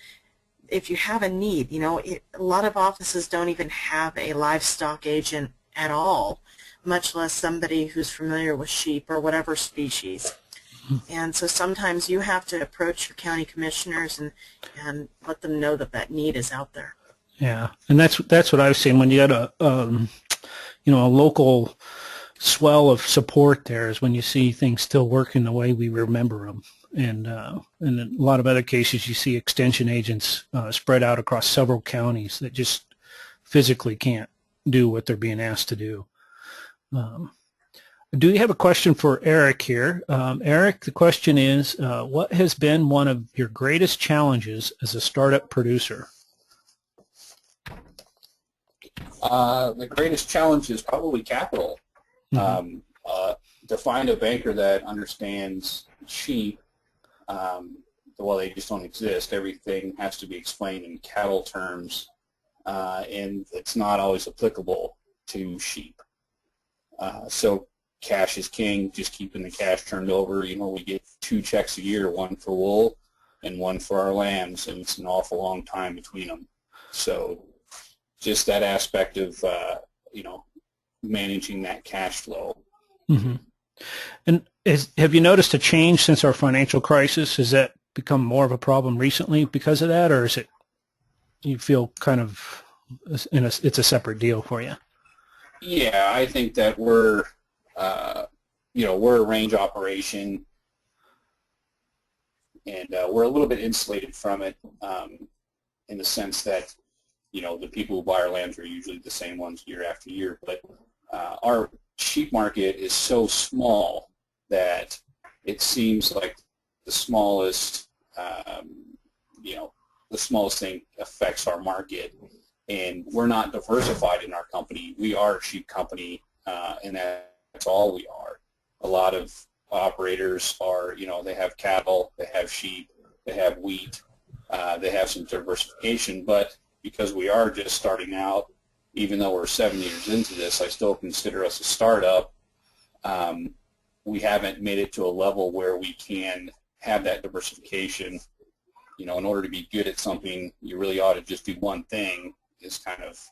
if you have a need. A lot of offices don't even have a livestock agent at all, much less somebody who's familiar with sheep or whatever species. And so sometimes you have to approach your county commissioners and let them know that need is out there. Yeah, and that's what I've seen when you got a local swell of support there, is when you see things still working the way we remember them. And in a lot of other cases, you see extension agents spread out across several counties that just physically can't do what they're being asked to do. do you have a question for Eric here? Eric, the question is, what has been one of your greatest challenges as a startup producer? The greatest challenge is probably capital. Mm-hmm. To find a banker that understands sheep, well, they just don't exist. Everything has to be explained in cattle terms, and it's not always applicable to sheep. So cash is king, just keeping the cash turned over. You know, we get 2 checks a year, one for wool and one for our lambs, and it's an awful long time between them. So just that aspect of, you know, managing that cash flow. Mm-hmm. And have you noticed a change since our financial crisis? Has that become more of a problem recently because of that, or is it you feel kind of it's a separate deal for you? Yeah, I think that we're, you know, we're a range operation, and we're a little bit insulated from it in the sense that, you know, the people who buy our lambs are usually the same ones year after year, but our sheep market is so small that it seems like the smallest, you know, the smallest thing affects our market, and we're not diversified in our company. We are a sheep company, and that's all we are. A lot of operators are, you know, they have cattle, they have sheep, they have wheat, they have some diversification, but because we are just starting out, even though we're 7 years into this, I still consider us a startup. We haven't made it to a level where we can have that diversification. You know, in order to be good at something, you really ought to just do one thing, is kind of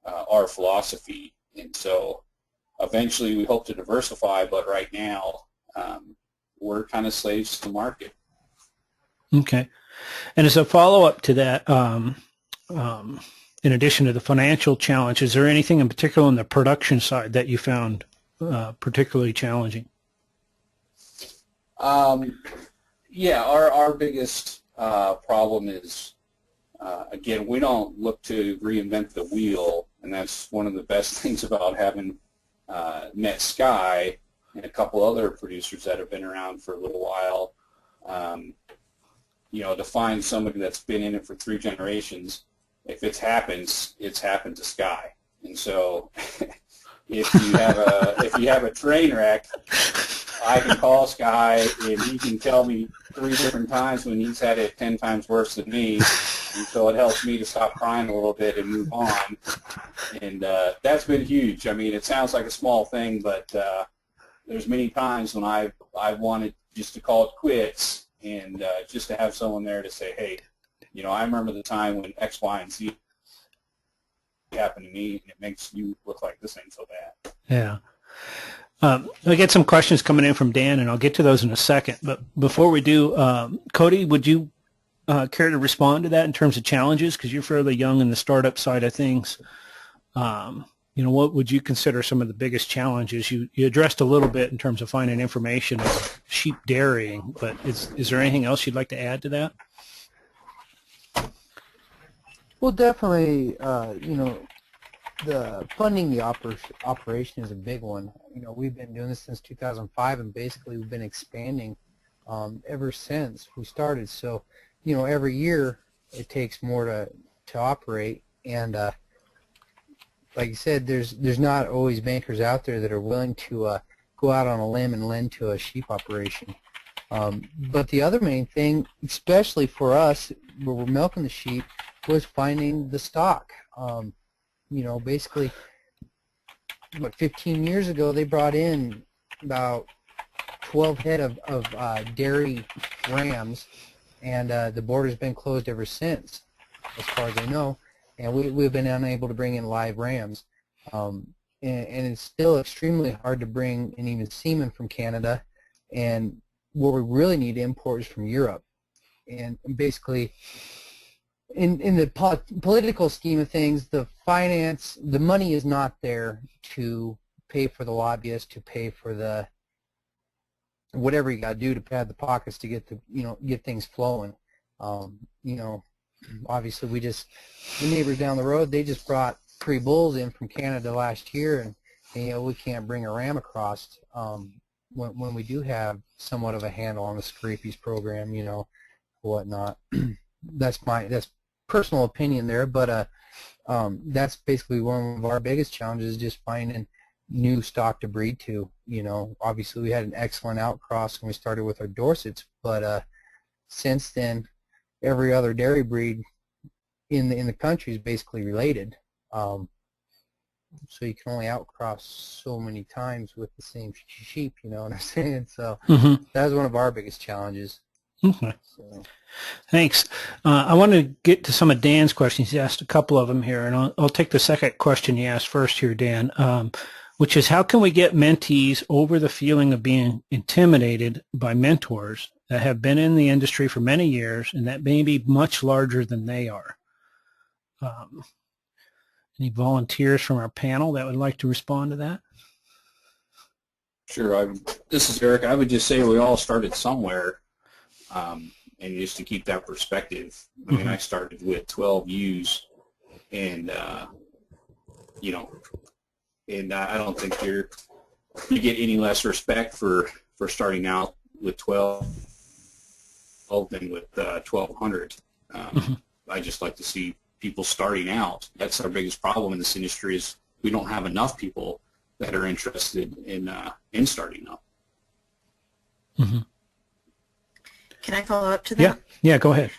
our philosophy. And so eventually we hope to diversify, but right now we're kind of slaves to the market. Okay. And as a follow-up to that, in addition to the financial challenge, is there anything in particular on the production side that you found particularly challenging? Yeah, our biggest problem is, again, we don't look to reinvent the wheel, and that's one of the best things about having met Sky and a couple other producers that have been around for a little while. You know, to find somebody that's been in it for 3 generations, if it's happened to Sky. And so if you have a train wreck, I can call Sky and he can tell me 3 different times when he's had it 10 times worse than me. And so it helps me to stop crying a little bit and move on. And that's been huge. I mean, it sounds like a small thing, but there's many times when I've wanted just to call it quits and just to have someone there to say, hey, you know, I remember the time when X, Y, and Z happened to me, and it makes you look like this ain't so bad. Yeah. I get some questions coming in from Dan, and I'll get to those in a second. But before we do, Cody, would you care to respond to that in terms of challenges? Because you're fairly young in the startup side of things. You know, what would you consider some of the biggest challenges? You addressed a little bit in terms of finding information on sheep dairying, but is there anything else you'd like to add to that? Well, definitely, you know, the funding the operation is a big one. You know, we've been doing this since 2005, and basically we've been expanding ever since we started. So, you know, every year it takes more to operate, and like you said, there's not always bankers out there that are willing to go out on a limb and lend to a sheep operation. But the other main thing, especially for us, where we're milking the sheep, was finding the stock. You know, basically, 15 years ago, they brought in about 12 head of dairy rams, and the border's been closed ever since, as far as I know, and we've been unable to bring in live rams. And it's still extremely hard to bring in even semen from Canada, and what we really need to import is from Europe. And basically, in the political scheme of things, the money is not there to pay for the lobbyists, to pay for the whatever you got to do to pad the pockets to get get things flowing. You know, obviously the neighbors down the road, they just brought 3 bulls in from Canada last year, and and we can't bring a ram across when we do have somewhat of a handle on the Scrappies program, whatnot. That's personal opinion there, but that's basically one of our biggest challenges, just finding new stock to breed to. Obviously we had an excellent outcross when we started with our Dorsets, but since then every other dairy breed in the country is basically related. So you can only outcross so many times with the same sheep, you know what I'm saying? So that was one of our biggest challenges. Okay. So. Thanks. I want to get to some of Dan's questions. He asked a couple of them here, and I'll take the second question you asked first here, Dan, which is how can we get mentees over the feeling of being intimidated by mentors that have been in the industry for many years and that may be much larger than they are? Any volunteers from our panel that would like to respond to that? Sure. This is Eric. I would just say we all started somewhere, and just to keep that perspective, I mean, I started with 12 ewes, and and I don't think you get any less respect for starting out with 12 than with 1,200. I just like to see people starting out. That's our biggest problem in this industry, is we don't have enough people that are interested in starting up. Can I follow up to that? Yeah, go ahead.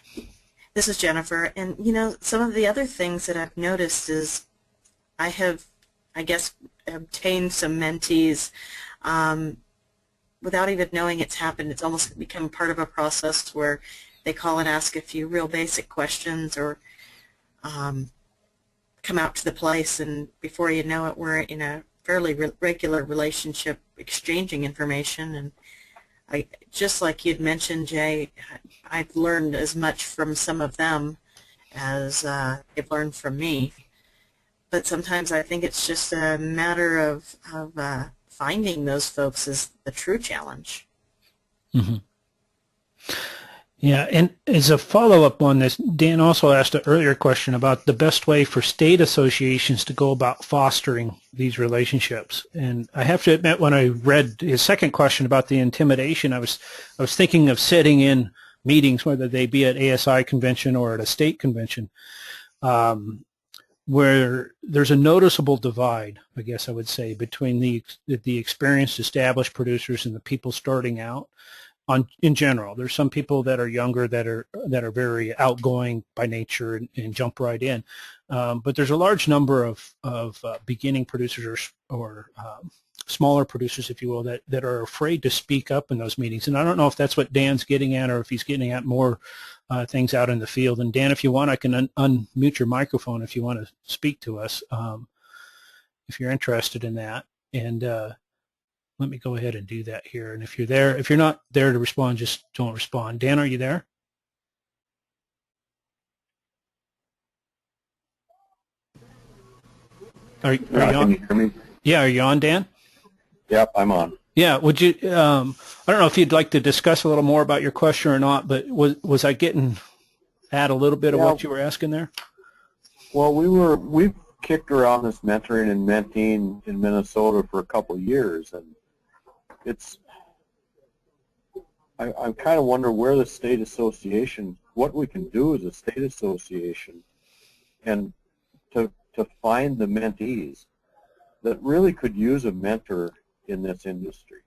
This is Jennifer, and some of the other things that I've noticed is I have, I guess, obtained some mentees without even knowing it's happened. It's almost become part of a process where they call and ask a few real basic questions, or come out to the place, and before you know it, we're in a fairly regular relationship, exchanging information. And just like you'd mentioned, Jay, I've learned as much from some of them as they've learned from me. But sometimes I think it's just a matter of finding those folks is the true challenge. Yeah, and as a follow-up on this, Dan also asked an earlier question about the best way for state associations to go about fostering these relationships. And I have to admit, when I read his second question about the intimidation, I was thinking of sitting in meetings, whether they be at ASI convention or at a state convention, where there's a noticeable divide, I guess I would say, between the experienced, established producers and the people starting out. In general, there's some people that are younger that are very outgoing by nature and jump right in, but there's a large number of beginning producers or smaller producers, if you will, that are afraid to speak up in those meetings. And I don't know if that's what Dan's getting at, or if he's getting at more things out in the field. And Dan, if you want, I can unmute your microphone if you want to speak to us, if you're interested in that. And let me go ahead and do that here. And if you're not there to respond, just don't respond. Dan, are you there? Are you on? Can you hear me? Yeah, are you on, Dan? Yep, I'm on. Yeah, would you, I don't know if you'd like to discuss a little more about your question or not, but was I getting at a little bit of what you were asking there? Well, we've kicked around this mentoring and menteeing in Minnesota for a couple of years, and I kind of wonder where the state association, what we can do as a state association, and to find the mentees that really could use a mentor in this industry.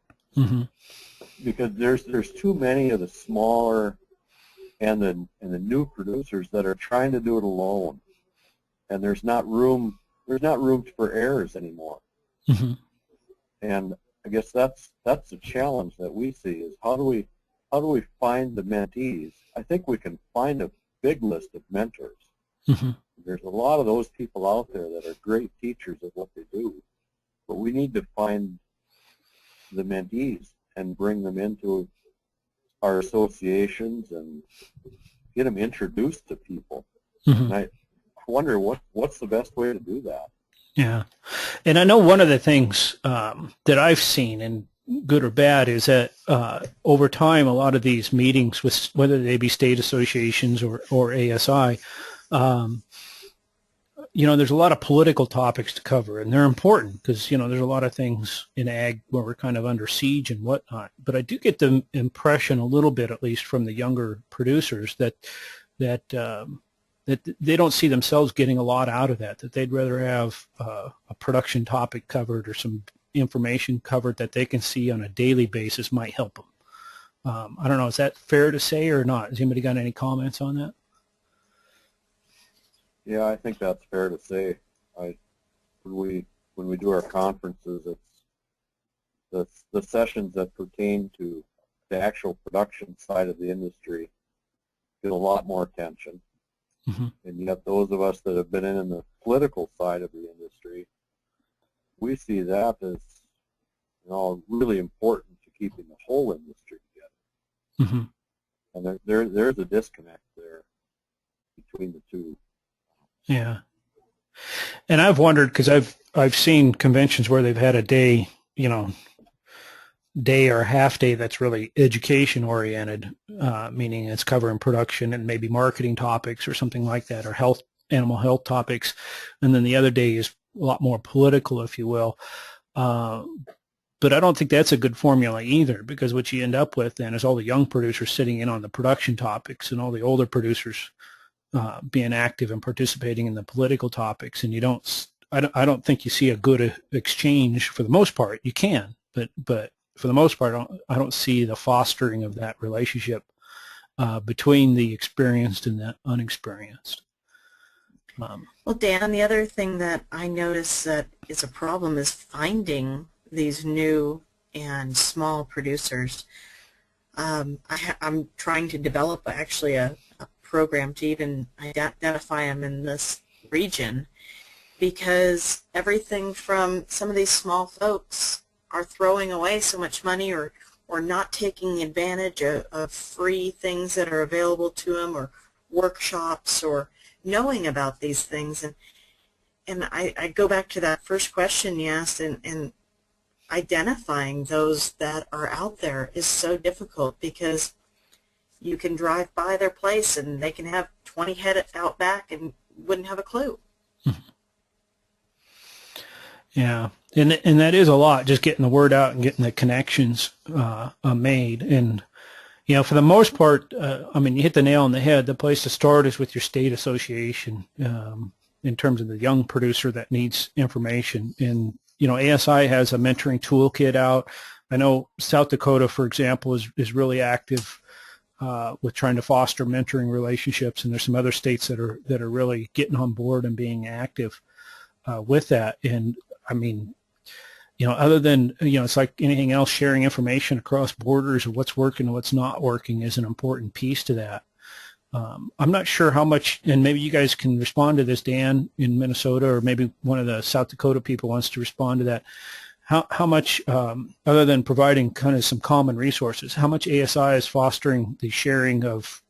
Because there's too many of the smaller and the new producers that are trying to do it alone, and there's not room for errors anymore. And I guess that's the challenge that we see, is how do we find the mentees? I think we can find a big list of mentors. There's a lot of those people out there that are great teachers of what they do, but we need to find the mentees and bring them into our associations and get them introduced to people. And I wonder what's the best way to do that. Yeah, and I know one of the things that I've seen, and good or bad, is that over time, a lot of these meetings, with whether they be state associations or ASI, there's a lot of political topics to cover, and they're important because, there's a lot of things in ag where we're kind of under siege and whatnot. But I do get the impression a little bit, at least from the younger producers, that they don't see themselves getting a lot out of that they'd rather have a production topic covered or some information covered that they can see on a daily basis might help them. I don't know, is that fair to say or not? Has anybody got any comments on that? Yeah, I think that's fair to say. When we do our conferences, it's the sessions that pertain to the actual production side of the industry get a lot more attention. Mm-hmm. And yet those of us that have been in the political side of the industry, we see that as really important to keeping the whole industry together. Mm-hmm. And there's a disconnect there between the two. Yeah. And I've wondered, because I've seen conventions where they've had a day, day or a half day that's really education oriented, meaning it's covering production and maybe marketing topics or something like that, or animal health topics. And then the other day is a lot more political, if you will. But I don't think that's a good formula either, because what you end up with then is all the young producers sitting in on the production topics and all the older producers being active and participating in the political topics. And I don't think you see a good exchange for the most part. You can, but for the most part, I don't see the fostering of that relationship between the experienced and the unexperienced. Well, Dan, the other thing that I notice that is a problem is finding these new and small producers. I'm trying to develop actually a program to even identify them in this region, because everything from some of these small folks are throwing away so much money or not taking advantage of free things that are available to them, or workshops, or knowing about these things. And I go back to that first question you asked, and identifying those that are out there is so difficult, because you can drive by their place and they can have 20 head out back and wouldn't have a clue. Yeah, and that is a lot, just getting the word out and getting the connections made. And, for the most part, you hit the nail on the head. The place to start is with your state association in terms of the young producer that needs information. And, ASI has a mentoring toolkit out. I know South Dakota, for example, is really active with trying to foster mentoring relationships, and there's some other states that are really getting on board and being active with that. And other than, it's like anything else, sharing information across borders of what's working and what's not working is an important piece to that. I'm not sure how much, and maybe you guys can respond to this, Dan, in Minnesota, or maybe one of the South Dakota people wants to respond to that. How much, other than providing kind of some common resources, how much ASI is fostering the sharing of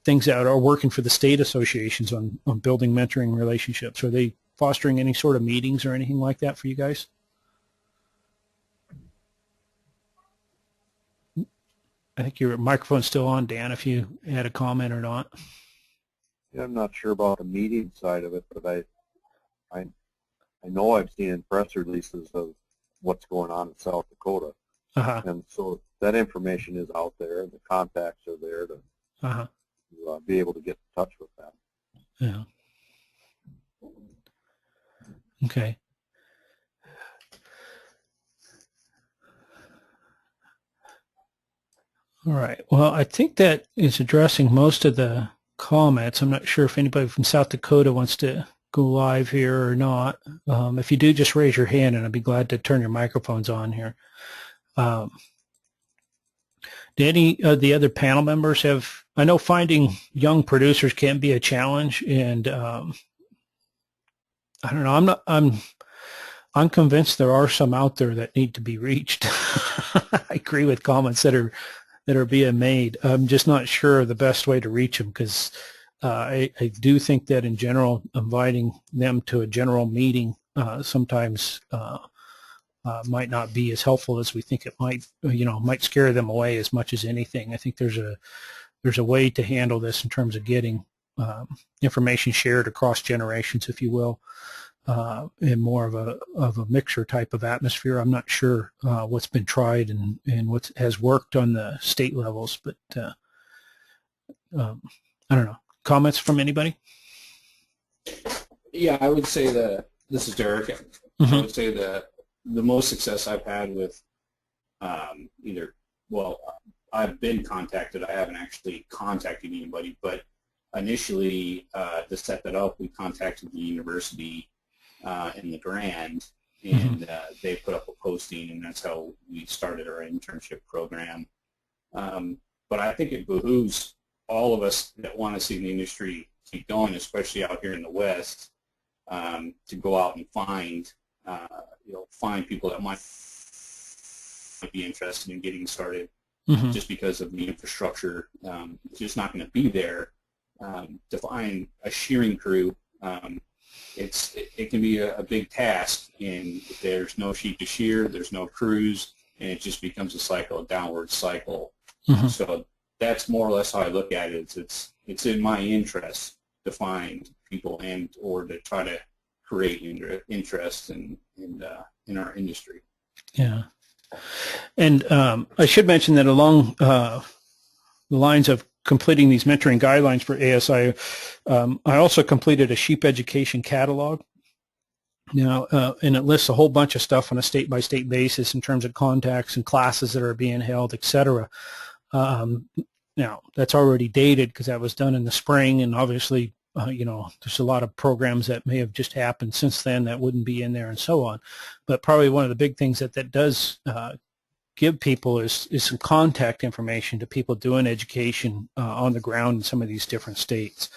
things that are working for the state associations on building mentoring relationships? Are they fostering any sort of meetings or anything like that for you guys? I think your microphone's still on, Dan, if you had a comment or not. Yeah, I'm not sure about the meeting side of it, but I know I've seen in press releases of what's going on in South Dakota. And so that information is out there, and the contacts are there to be able to get in touch with them. Yeah. Okay. All right. Well, I think that is addressing most of the comments. I'm not sure if anybody from South Dakota wants to go live here or not. If you do, just raise your hand, and I'd be glad to turn your microphones on here. Do any of the other panel members have? I know finding young producers can be a challenge, and I don't know. I'm convinced there are some out there that need to be reached. I agree with comments that are being made. I'm just not sure of the best way to reach them, because I do think that in general, inviting them to a general meeting sometimes might not be as helpful as we think it might. Might scare them away as much as anything. I think there's a way to handle this in terms of getting information shared across generations, if you will, in more of a mixture type of atmosphere. I'm not sure what's been tried and what has worked on the state levels, but I don't know. Comments from anybody? Yeah, I would say that this is Derek. I would say that the most success I've had with I've been contacted. I haven't actually contacted anybody, but initially to set that up, we contacted the university in the Grand, and they put up a posting, and that's how we started our internship program. But I think it behooves all of us that want to see the industry keep going, especially out here in the West, to go out and find people that might be interested in getting started. Just because of the infrastructure, it's just not going to be there. To find a shearing crew, it can be a big task, and if there's no sheep to shear, there's no crews, and it just becomes a downward cycle. So that's more or less how I look at it. It's in my interest to find people or to try to create interest in our industry. Yeah. And I should mention that along the lines of completing these mentoring guidelines for ASI, I also completed a sheep education catalog. Now, and it lists a whole bunch of stuff on a state-by-state basis in terms of contacts and classes that are being held, et cetera. Now, that's already dated because that was done in the spring, and obviously, there's a lot of programs that may have just happened since then that wouldn't be in there and so on. But probably one of the big things that does give people is some contact information to people doing education on the ground in some of these different states.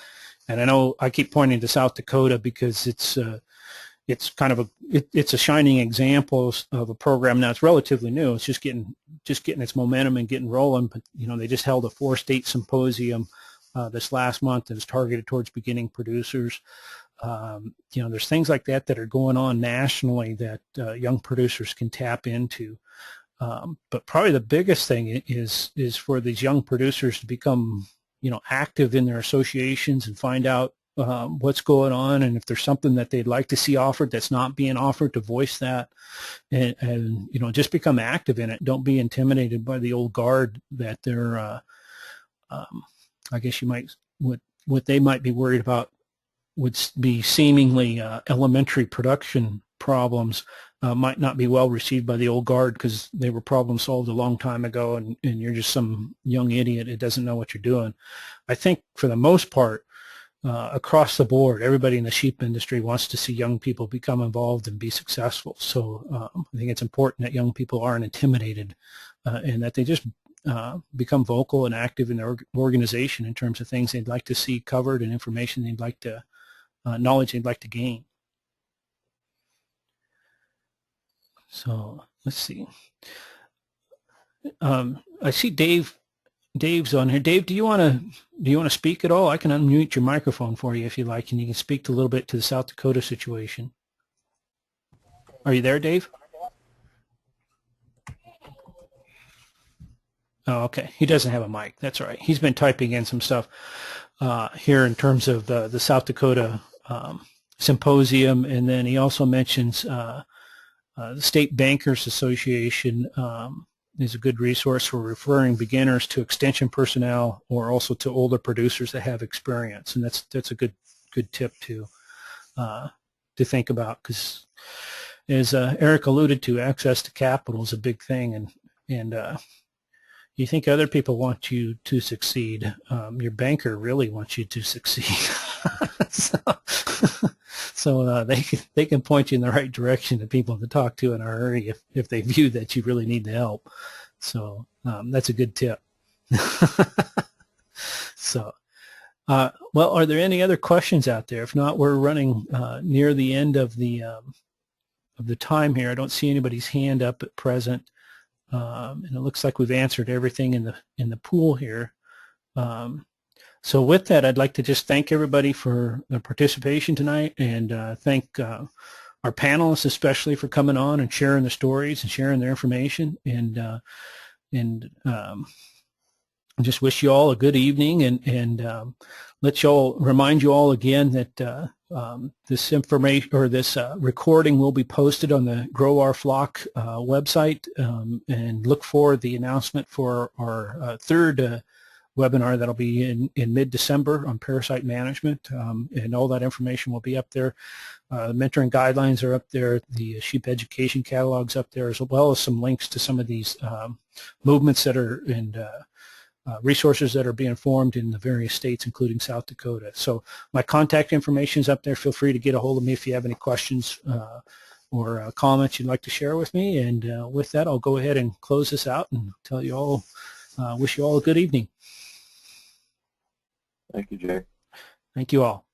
And I know I keep pointing to South Dakota because it's kind of it's a shining example of a program. Now it's relatively new. It's just getting its momentum and getting rolling. But they just held a 4-state symposium this last month that is targeted towards beginning producers. There's things like that are going on nationally that young producers can tap into. But probably the biggest thing is for these young producers to become, active in their associations and find out what's going on, and if there's something that they'd like to see offered that's not being offered, to voice that, and just become active in it. Don't be intimidated by the old guard that they're. I guess you might what they might be worried about would be seemingly elementary production problems might not be well received by the old guard because they were problem solved a long time ago, and you're just some young idiot that doesn't know what you're doing. I think for the most part, across the board, everybody in the sheep industry wants to see young people become involved and be successful. So I think it's important that young people aren't intimidated and that they just become vocal and active in their organization in terms of things they'd like to see covered and information they'd like to, knowledge they'd like to gain. So let's see. I see Dave's on here. Dave, do you want to speak at all? I can unmute your microphone for you if you like, and you can speak a little bit to the South Dakota situation. Are you there, Dave? Oh, okay. He doesn't have a mic. That's all right. He's been typing in some stuff here in terms of the South Dakota symposium, and then he also mentions the State Bankers Association is a good resource for referring beginners to extension personnel or also to older producers that have experience, and that's a good tip to think about, because as Eric alluded to, access to capital is a big thing, and you think other people want you to succeed. Your banker really wants you to succeed. So they can point you in the right direction to people to talk to in a hurry if they view that you really need the help. So that's a good tip. So, well, are there any other questions out there? If not, we're running near the end of the time here. I don't see anybody's hand up at present. And it looks like we've answered everything in the pool here. So with that, I'd like to just thank everybody for their participation tonight, and thank our panelists especially for coming on and sharing the stories and sharing their information. And just wish you all a good evening, and remind you all again that this information or this recording will be posted on the Grow Our Flock website, and look for the announcement for our third webinar that'll be in mid-December on parasite management, and all that information will be up there. The mentoring guidelines are up there, the sheep education catalog's up there, as well as some links to some of these movements that are in resources that are being formed in the various states, including South Dakota. So my contact information is up there. Feel free to get a hold of me if you have any questions or comments you'd like to share with me. And with that, I'll go ahead and close this out and tell you all, wish you all a good evening. Thank you, Jay. Thank you all.